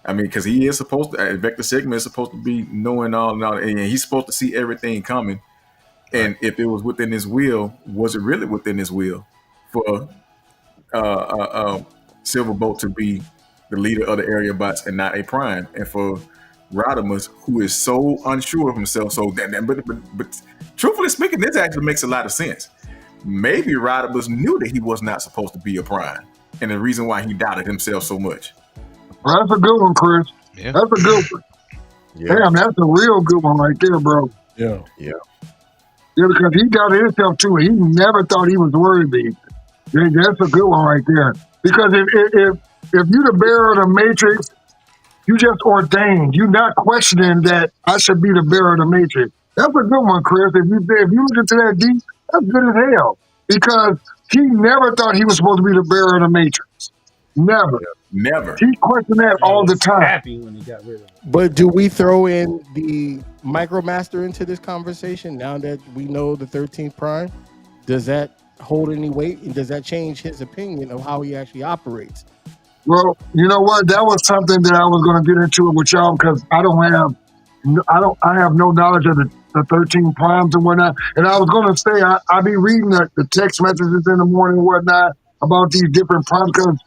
I mean, because he is supposed to, Vector Sigma is supposed to be knowing all, and he's supposed to see everything coming. And if it was within his will, was it really within his will for Silverbolt to be the leader of the area bots and not a prime? And for Rodimus, who is so unsure of himself, but truthfully speaking, this actually makes a lot of sense. Maybe Rodimus knew that he was not supposed to be a prime, and the reason why he doubted himself so much. Well, that's a good one, Chris. Yeah. That's a good one. yeah. Damn, that's a real good one right there, bro. Yeah. Yeah, because he got himself to it. He never thought he was worthy. That's a good one right there. Because if you the bearer of the matrix, you just ordained. You're not questioning that I should be the bearer of the matrix. That's a good one, Chris. If you look into that deep, that's good as hell. Because he never thought he was supposed to be the bearer of the matrix. Never. Never. He questioned that all the time. Happy when he got rid of it. But do we throw in the Micromaster into this conversation now that we know the 13th Prime? Does that hold any weight? And does that change his opinion of how he actually operates? Well, you know what? That was something that I was going to get into it with y'all because I have no knowledge of the 13 primes and whatnot. And I was going to say, I be reading the text messages in the morning and whatnot about these different primes because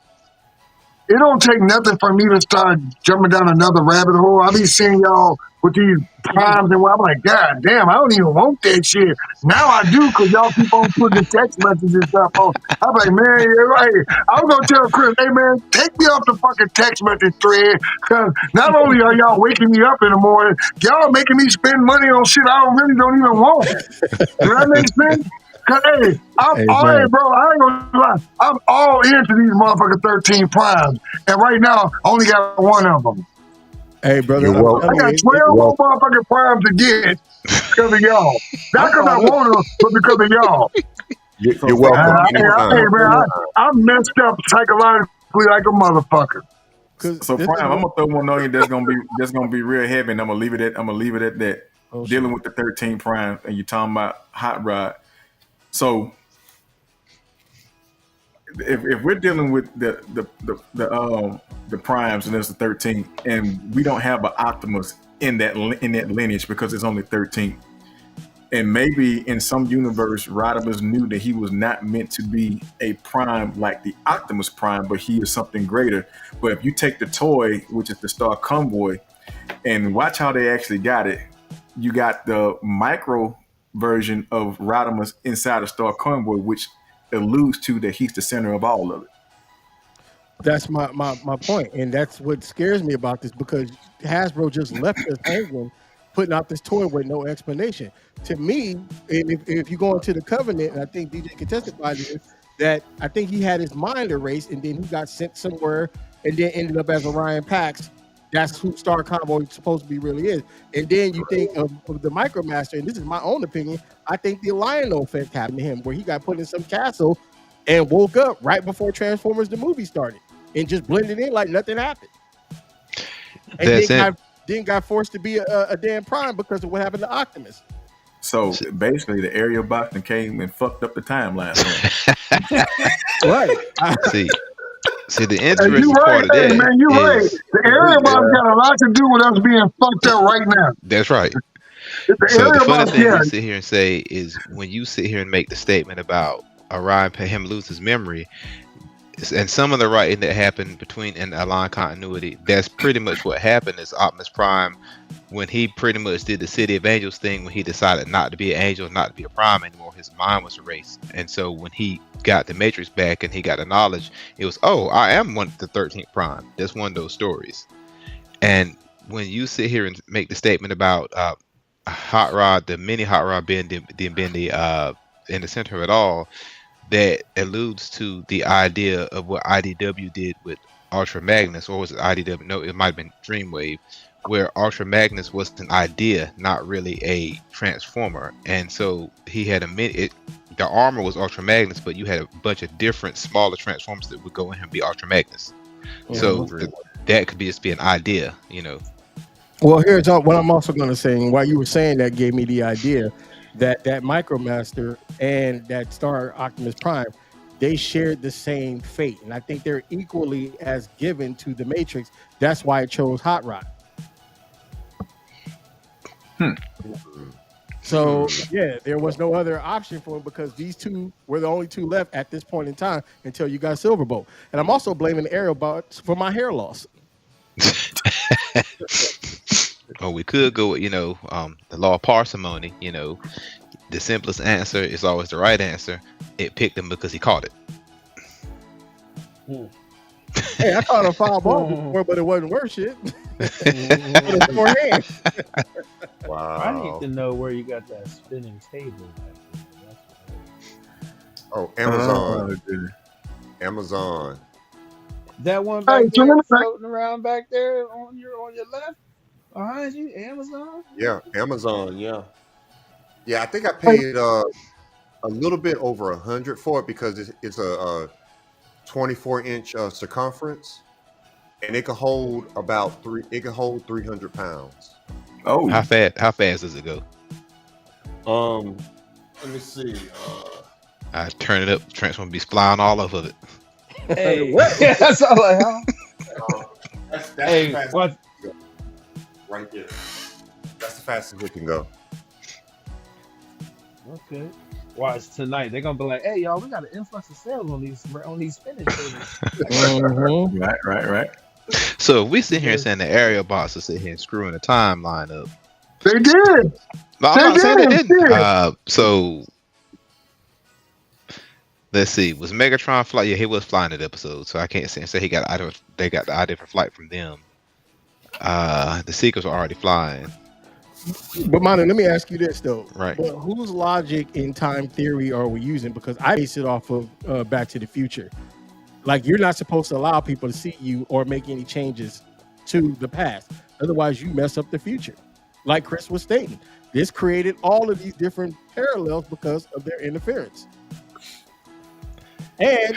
it don't take nothing for me to start jumping down another rabbit hole. I be seeing y'all with these primes and I'm like, God damn, I don't even want that shit. Now I do because y'all keep on putting the text messages and stuff on. I'm like, man, you're right. I was going to tell Chris, hey, man, take me off the fucking text message thread because not only are y'all waking me up in the morning, y'all making me spend money on shit I don't even want. Does that make sense? Cause hey, bro, I ain't gonna lie. I'm all into these motherfucking 13 primes, and right now I only got one of them. Hey, brother, I got 12 more motherfucking primes to get because of y'all. Not because I want them, but because of y'all. You're welcome. Hey, man, I'm messed up psychologically like a motherfucker. So Prime, I'm gonna throw one on you that's gonna be real heavy, and I'm gonna leave it at that. Dealing with the 13 Prime, and you're talking about Hot Rod. So if we're dealing with the primes and there's the 13, and we don't have an Optimus in that lineage because it's only 13, and maybe in some universe Rodimus knew that he was not meant to be a prime like the Optimus Prime, but he is something greater. But if you take the toy, which is the Star Convoy, and watch how they actually got it, you got the micro version of Rodimus inside of Star Convoy, which alludes to that he's the center of all of it. That's my point, and that's what scares me about this because Hasbro just left us hanging, putting out this toy with no explanation. To me, if you go into the Covenant, and I think DJ can testify to this, that I think he had his mind erased, and then he got sent somewhere, and then ended up as Orion Pax. That's who Star Convoy supposed to be really is. And then you think of the Micromaster, and this is my own opinion, I think the Lion-O effect happened to him, where he got put in some castle and woke up right before Transformers the movie started and just blended in like nothing happened. And then got forced to be a damn prime because of what happened to Optimus. So basically, the Aerial Boxing came and fucked up the timeline. Right. See, the interesting part of that, man, you're right. The Aerial Box got a lot to do with us being fucked up right now. That's right. So the funny thing we sit here and say is when you sit here and make the statement about Orion, him lose his memory, and some of the writing that happened between in the line continuity, that's pretty much what happened is Optimus Prime, when he pretty much did the City of Angels thing, when he decided not to be an angel, not to be a prime anymore, his mind was erased. And so when he got the Matrix back and he got the knowledge, it was, oh, I am one of the 13th Prime. That's one of those stories. And when you sit here and make the statement about Hot Rod, the mini Hot Rod being the in the center of it all, that alludes to the idea of what IDW did with Ultra Magnus, or was it IDW? No, it might have been Dreamwave, where Ultra Magnus was an idea, not really a transformer. And so he had the armor was Ultra Magnus, but you had a bunch of different smaller transformers that would go in and be Ultra Magnus. So that could just be an idea, you know. Well, here's what I'm also going to say, and while you were saying that gave me the idea that Micromaster and that Star Optimus Prime, they shared the same fate, and I think they're equally as given to the Matrix. That's why it chose Hot Rod. So yeah, there was no other option for him because these two were the only two left at this point in time until you got Silverbolt. And I'm also blaming the Aerial Box for my hair loss. Or we could go with, the law of parsimony. The simplest answer is always the right answer. It picked him because he caught it. Hey, I caught a foul ball before, but it wasn't worth shit. With a sore hand. I need Wow. to know where you got that spinning table back there. That's what Oh, Amazon. Oh, goodness. Amazon. that one Hey, back so let there me floating around back there on your left behind you, Amazon. Yeah, Amazon. Yeah. Yeah, I think I hey, paid a little bit over 100 for it because it's a 24-inch circumference, and it can hold about three. It can hold 300 pounds. Oh, How fast does it go? Let me see. I turn it up, transform, be flying all over it. Hey, What? that's all I have. That's Hey, the fastest what? right there. That's the fastest it can go. Okay. Watch tonight. They're gonna be like, "Hey, y'all, we got an influx of sales on these spinning tables." Mhm. right. So if we sit here Because saying the aerial bots will sit here and screwing the timeline up. they did. No, I'm They not saying they did. didn't. Yeah. So let's see. Was Megatron fly? Yeah, he was flying that episode, so I can't say he got they got the different flight from them. The Seekers were already flying. But Manu, let me ask you this though. Right. But whose logic in time theory are we using? Because I base it off of Back to the Future. Like, you're not supposed to allow people to see you or make any changes to the past. Otherwise, you mess up the future. Like Chris was stating, this created all of these different parallels because of their interference. And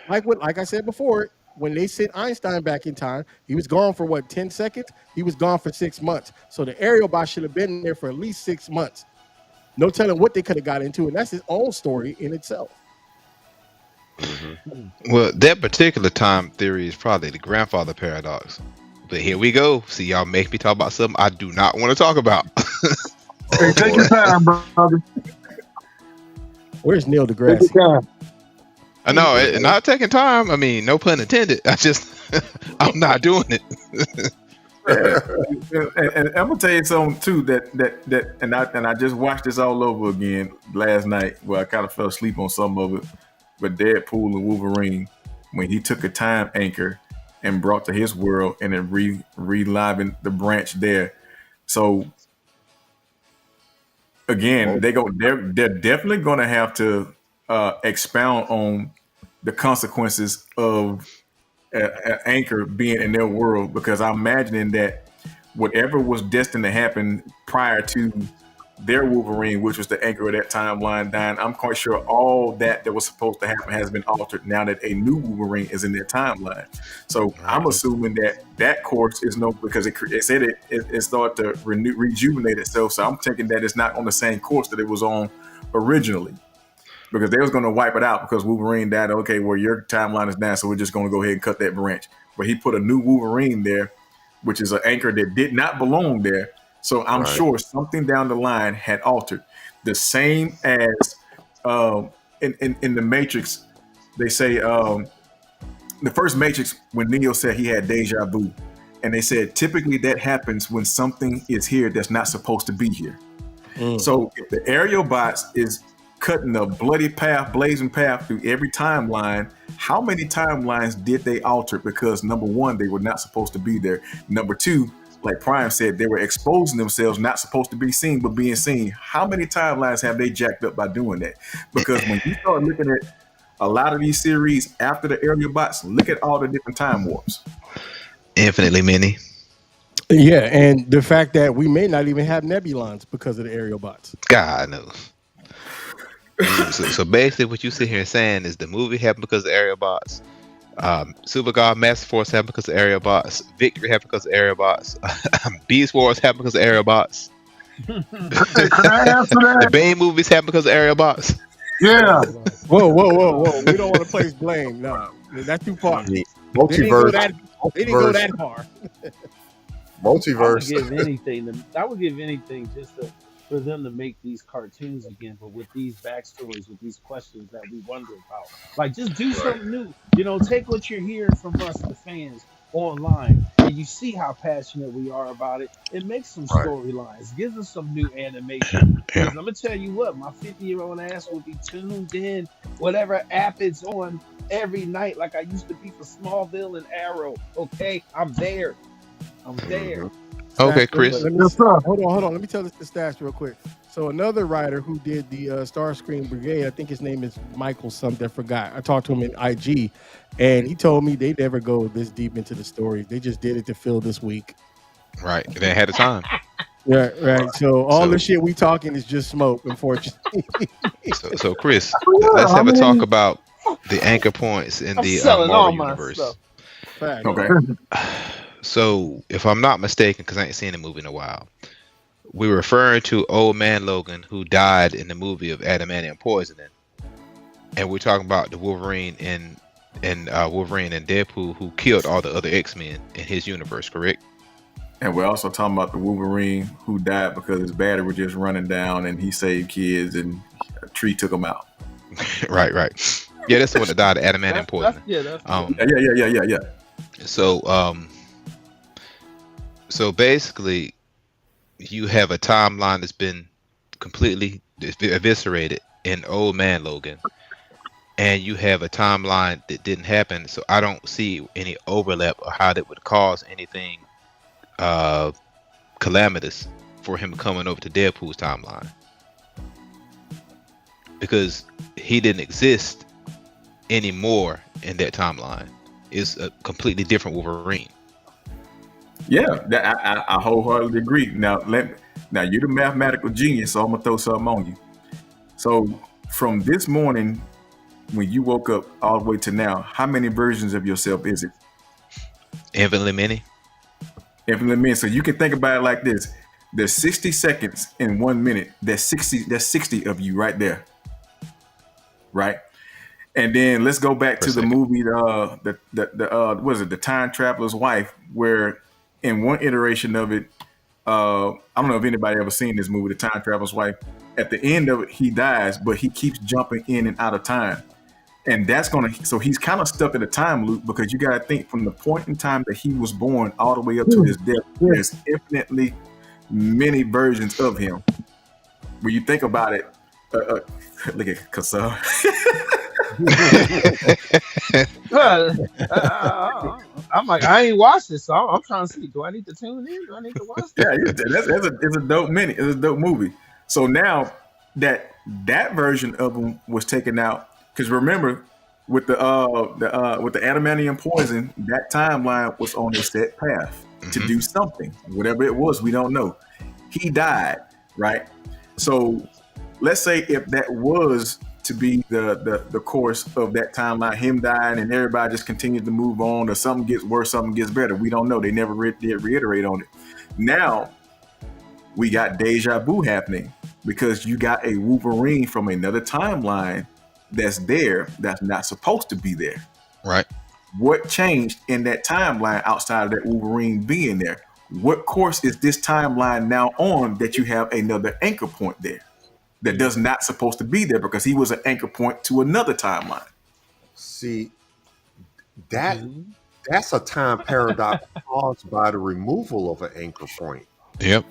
like I said before, when they sent Einstein back in time, he was gone for what, 10 seconds? He was gone for 6 months. So the aerial bot should have been there for at least 6 months. No telling what they could have got into, and that's his own story in itself. Well, that particular time theory is probably the grandfather paradox. But here we go. See, y'all make me talk about something I do not want to talk about. Hey, take your time, brother. Where's Neil Take deGrasse? your time. I know, not taking time. I mean, no pun intended. I'm not doing it. Yeah. And I'm gonna tell you something too and I just watched this all over again last night. Well, I kind of fell asleep on some of it, but Deadpool and Wolverine, when he took a time anchor and brought to his world and then relivened the branch there. So again, they're definitely gonna have to expound on the consequences of an anchor being in their world, because I'm imagining that whatever was destined to happen prior to their Wolverine, which was the anchor of that timeline, dying, I'm quite sure all that was supposed to happen has been altered now that a new Wolverine is in their timeline. So I'm assuming that course is because it said it started to rejuvenate itself. So I'm thinking that it's not on the same course that it was on originally, because they was going to wipe it out because Wolverine died. Okay, well, your timeline is down, so we're just going to go ahead and cut that branch. But he put a new Wolverine there, which is an anchor that did not belong there. So I'm sure something down the line had altered. The same as in the Matrix, they say the first Matrix, when Neo said he had deja vu, and they said typically that happens when something is here that's not supposed to be here. So if the aerial bots is cutting a blazing path through every timeline, how many timelines did they alter? Because number one, they were not supposed to be there. Number two, like Prime said, they were exposing themselves, not supposed to be seen, but being seen. How many timelines have they jacked up by doing that? Because when you start looking at a lot of these series after the aerial bots, look at all the different time warps. Infinitely many. Yeah, and the fact that we may not even have Nebulons because of the aerial bots. God knows. So basically, what you sit here saying is the movie happened because of aerial bots. Super God Master Force happened because of aerial bots. Victory happened because of aerial bots. Beast Wars happened because of aerial bots. Hey, can I answer The that? Bane movies happened because of aerial bots. Yeah. Whoa. We don't want to place blame. No, that's too far. They didn't go Multiverse. that far. I would Multiverse. give anything just for them to make these cartoons again, but with these backstories, with these questions that we wonder about. Like, just do something new. Take what you're hearing from us, the fans, online, and you see how passionate we are about it. It makes some storylines, gives us some new animation. Because I'm gonna tell you what, my 50-year-old ass will be tuned in, whatever app it's on, every night, like I used to be for Smallville and Arrow. Okay, I'm there. I'm there. Okay, Stats, Chris. let me, Yes, sir. hold on. Let me tell the stats real quick. So another writer who did the Starscream Brigade, I think his name is Michael something. I forgot. I talked to him in IG, and he told me they never go this deep into the story. They just did it to fill this week. Right. They had the time. Yeah, right. So all So- the shit we talking is just smoke, unfortunately. So Chris, Yeah, let's I have a talk mean- about the anchor points in I'm the selling all Marvel my universe. stuff. Fact. Okay. So, if I'm not mistaken, because I ain't seen the movie in a while, we're referring to Old Man Logan, who died in the movie of adamantium poisoning, and we're talking about the Wolverine and Wolverine and Deadpool, who killed all the other X-Men in his universe, correct? And we're also talking about the Wolverine who died because his battery was just running down, and he saved kids, and a tree took him out. Right. Yeah, that's the one that died of adamantium poisoning. That's Yeah. So basically, you have a timeline that's been completely eviscerated in Old Man Logan, and you have a timeline that didn't happen. So I don't see any overlap or how that would cause anything calamitous for him coming over to Deadpool's timeline, because he didn't exist anymore in that timeline. It's a completely different Wolverine. Yeah, I wholeheartedly agree. Now you're the mathematical genius, so I'm gonna throw something on you. So from this morning, when you woke up all the way to now, how many versions of yourself is it? Infinitely many. Infinitely many. So you can think about it like this: there's 60 seconds in 1 minute. There's 60 of you right there, right? And then let's go back to the movie, what is it, The Time Traveler's Wife, where in one iteration of it, I don't know if anybody ever seen this movie, The Time Traveler's Wife. At the end of it, he dies, but he keeps jumping in and out of time. And so he's kind of stuck in a time loop, because you got to think from the point in time that he was born all the way up to his death, there's infinitely many versions of him. When you think about it, look at Kasar. I'm like, I ain't watched this, so I'm trying to see. Do I need to tune in? Do I need to watch this? Yeah, it's a dope It's a dope movie. So now that version of him was taken out, because remember, with the adamantium poison, that timeline was on a set path to do something, whatever it was, we don't know. He died, right? So let's say if that was to be the course of that timeline, him dying and everybody just continues to move on, or something gets worse, something gets better. We don't know. They never did reiterate on it. Now we got deja vu happening, because you got a Wolverine from another timeline that's there that's not supposed to be there. Right. What changed in that timeline outside of that Wolverine being there? What course is this timeline now on that you have another anchor point there that does not supposed to be there, because he was an anchor point to another timeline? See, that's a time paradox caused by the removal of an anchor point. Yep.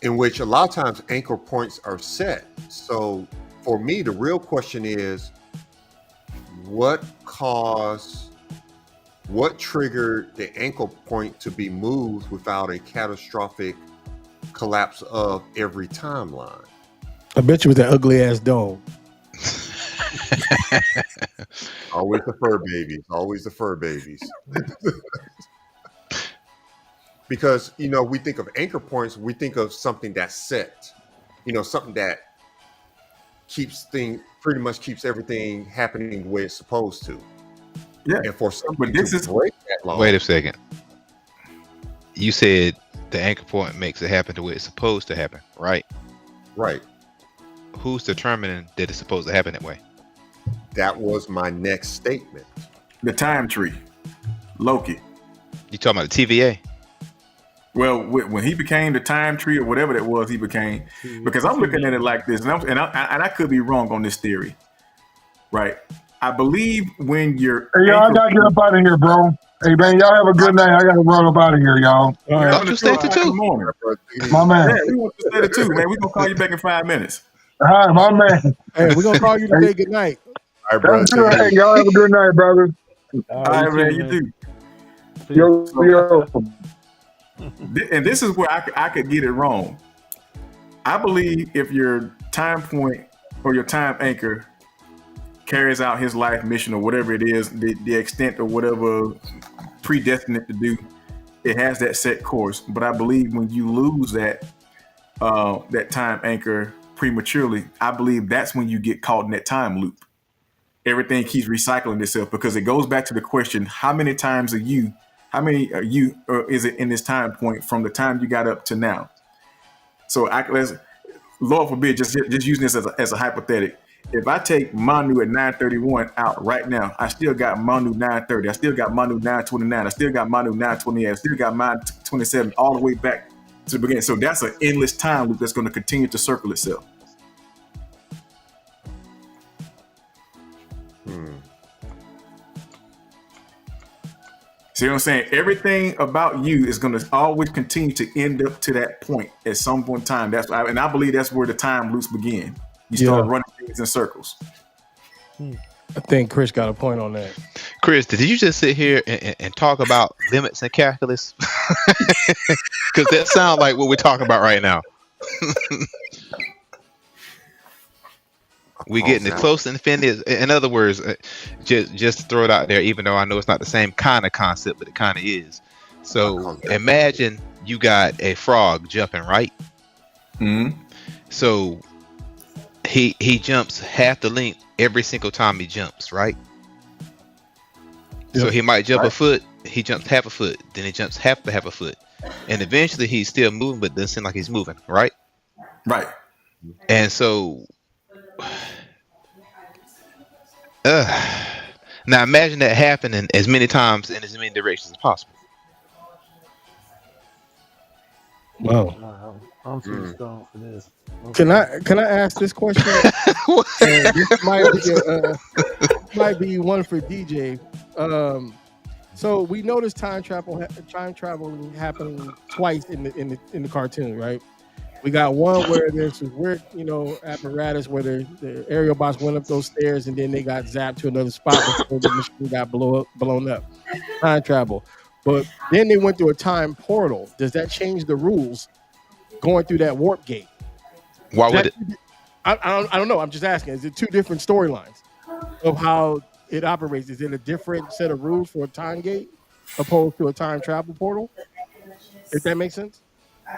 In which a lot of times anchor points are set. So for me, the real question is, what triggered the anchor point to be moved without a catastrophic collapse of every timeline? I bet you with that ugly ass dome. Always the fur babies. Because, we think of anchor points, we think of something that's set, something that pretty much keeps everything happening the way it's supposed to. Yeah. And for something to break that law. Wait a second. You said the anchor point makes it happen the way it's supposed to happen, right? Right. Who's determining that it's supposed to happen that way? That was my next statement. The time tree, Loki. You talking about the TVA? Well, when he became the time tree, or whatever that was, he became, because I'm looking at it like this, and I could be wrong on this theory, right? I believe when you're Hey, y'all, I gotta get up out of here, bro. Hey, man, y'all have a good night. I gotta run up out of here, y'all. All right, you stay to 2. My man. Yeah, we want to stay to 2, man. We're gonna call you back in 5 minutes. All right, my man. Hey, we're gonna call you today. Good night. All right, Hey, y'all have a good night, brother. All right, man, you do. Yo, yo. And this is where I could get it wrong. I believe if your time point or your time anchor carries out his life mission or whatever it is, the extent or whatever predestined to do, it has that set course. But I believe when you lose that time anchor prematurely, I believe that's when you get caught in that time loop. Everything keeps recycling itself because it goes back to the question: how many are you, or is it in this time point from the time you got up to now? So Lord forbid, just using this as a hypothetical. If I take Manu at 9:31 out right now, I still got Manu 9:30. I still got Manu 9:29. I still got Manu 9:28. I still got Manu 27 all the way back to the beginning. So that's an endless time loop that's going to continue to circle itself. See what I'm saying? Everything about you is going to always continue to end up to that point at some point in time. And I believe that's where the time loops begin. You start running things in circles. I think Chris got a point on that. Chris, did you just sit here and talk about limits and calculus? Because that sounds like what we're talking about right now. We getting it close to infinity. In other words, just to throw it out there, even though I know it's not the same kind of concept, but it kind of is. So imagine you got a frog jumping, right? Mm-hmm. So he jumps half the length every single time he jumps, right? Yep. So he might jump a foot, he jumps half a foot, then he jumps half a foot, and eventually he's still moving, but doesn't seem like he's moving, right? Right. And so now imagine that happening as many times in as many directions as possible. Wow. I'm too strong for this. Okay. Can I ask this question? This might be one for DJ. So we noticed time traveling happening twice in the cartoon, right? We got one where there's some weird, apparatus where the aerial bots went up those stairs and then they got zapped to another spot before the machine got blown up. Time travel. But then they went through a time portal. Does that change the rules going through that warp gate? Why would it? I don't know. I'm just asking. Is it two different storylines of how it operates? Is it a different set of rules for a time gate opposed to a time travel portal? If that makes sense?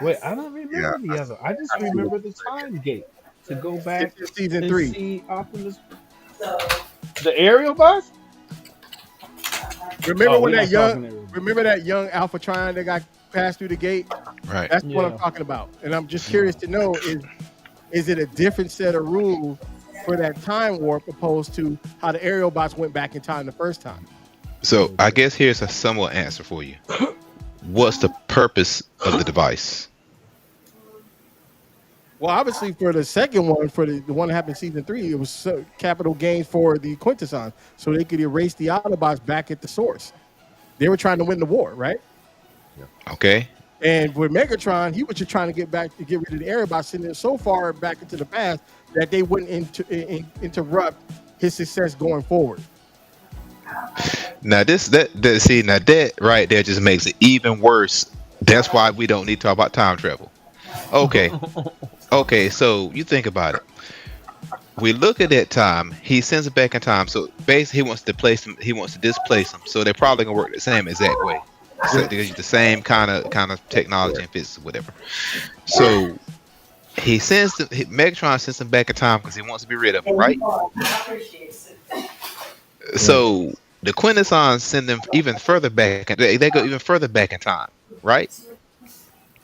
Wait, I don't remember the other. I just remember the time gate to go back to season and 3. See Optimus. The aerial bus. Remember that young Alpha Trion that got passed through the gate? Right. That's what I'm talking about. And I'm just curious to know is it a different set of rules for that time warp opposed to how the aerial bots went back in time the first time? So I guess here's a somewhat answer for you. What's the purpose of the device? Well, obviously for the second one, for the one that happened in season 3, it was capital gains for the Quintessons, so they could erase the Autobots back at the source. They were trying to win the war, right? Okay. And with Megatron, he was just trying to get rid of the Aerobots, sending them so far back into the past that they wouldn't interrupt his success going forward. Now that right there just makes it even worse. That's why we don't need to talk about time travel. Okay, so you think about it. We look at that time. He sends it back in time. So basically, he wants to displace him. So they're probably gonna work the same exact way. So they use the same kind of technology and physics, whatever. So Megatron sends him back in time because he wants to be rid of him, right? So the Quintessons send them even further back. They go even further back in time, right?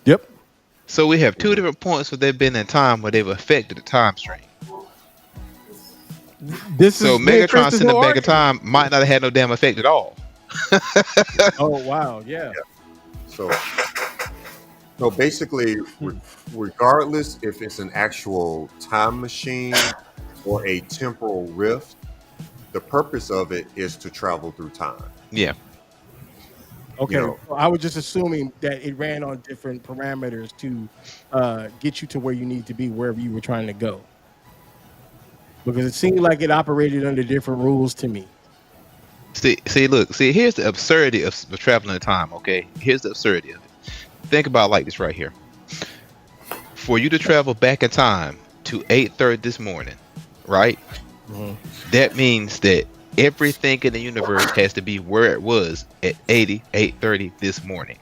Yep. So we have two different points where they've been in time where they've affected the time stream. So Megatron sending back in time might not have had no damn effect at all. Oh wow, yeah. So basically, regardless if it's an actual time machine or a temporal rift, the purpose of it is to travel through time. Yeah. Okay. Well, I was just assuming that it ran on different parameters to get you to where you need to be, wherever you were trying to go. Because it seemed like it operated under different rules to me. Look, here's the absurdity of traveling in time, okay? Here's the absurdity of it. Think about it like this right here. For you to travel back in time to 8:30 this morning, right? Mhm. That means that everything in the universe has to be where it was at 8:30 this morning.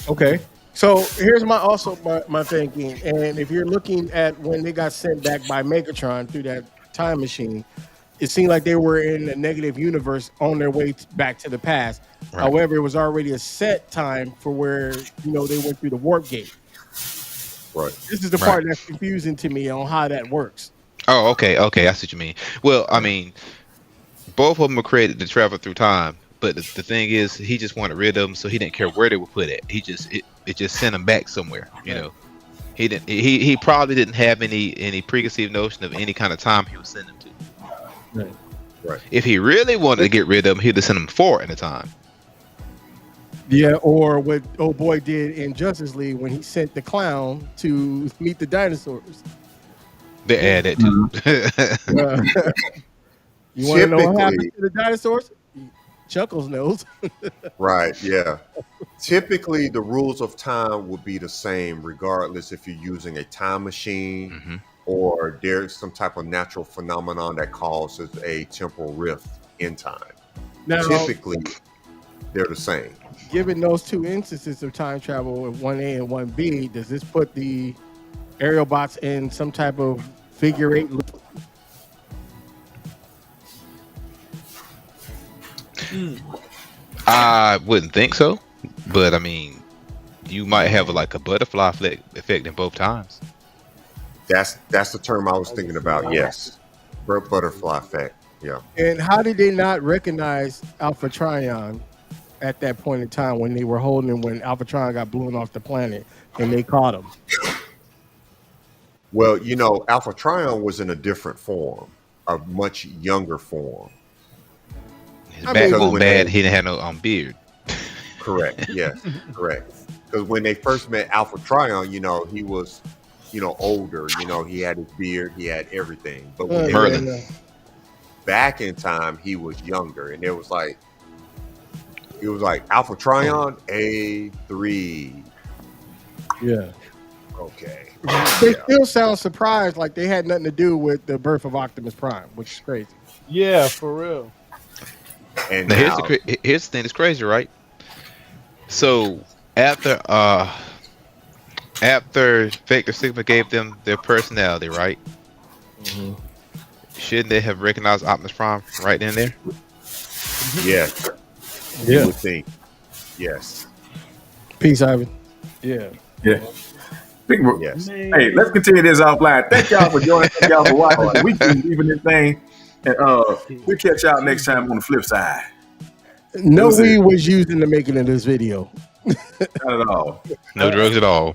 Okay. So here's my thinking, and if you're looking at when they got sent back by Megatron through that time machine, it seemed like they were in a negative universe on their way back to the past. Right. However, it was already a set time for where they went through the warp gate. Right. This is the part that's confusing to me on how that works. Oh, okay, I see what you mean. Well, I mean, both of them were created to travel through time, but the thing is, he just wanted rid of them, so he didn't care where they were put at. It just sent them back somewhere. He didn't. He probably didn't have any preconceived notion of any kind of time he was sending them to. Right. If he really wanted to get rid of them, he'd have sent them forward in a time. Yeah, or what old boy did in Justice League when he sent the clown to meet the dinosaurs. They add that too. You want to know what Typically- happened to the dinosaurs? Chuckles knows. Right, yeah. Typically, the rules of time would be the same, regardless if you're using a time machine Mhm. or there's some type of natural phenomenon that causes a temporal rift in time. Now, Typically, they're the same. given those two instances of time travel, 1A and 1B, does this put the aerial bots in some type of figure eight loop? I wouldn't think so, but I mean, you might have like a butterfly effect in both times. That's the term I was thinking about. Yes, butterfly effect. Yeah. And how did they not recognize Alpha Trion at that point in time when they were holding him when Alpha Trion got blown off the planet and they caught him? Well, Alpha Trion was in a different form, a much younger form. His I back mean- was bad. He didn't have no beard. Correct. Yes. Correct. Because when they first met Alpha Trion, he was, older. He had his beard, he had everything. But when they Merlin. went back in time, he was younger, and it was like Alpha Trion A3. Yeah. Okay. They still sound surprised like they had nothing to do with the birth of Optimus Prime, which is crazy. Yeah, for real. And Now, now, here's the thing that's crazy, right? So after Vector Sigma gave them their personality, right? Shouldn't they have recognized Optimus Prime right then and there? yes, Yeah. you would think. Yes. Peace, Ivan. Yeah. Yeah. Speaking of- Yes. Hey, let's continue this offline. Thank y'all for joining. Thank y'all for watching. We keep leaving this thing. And we'll catch y'all next time on the flip side. No Listen. weed was used in the making of this video. Not at all. No drugs at all.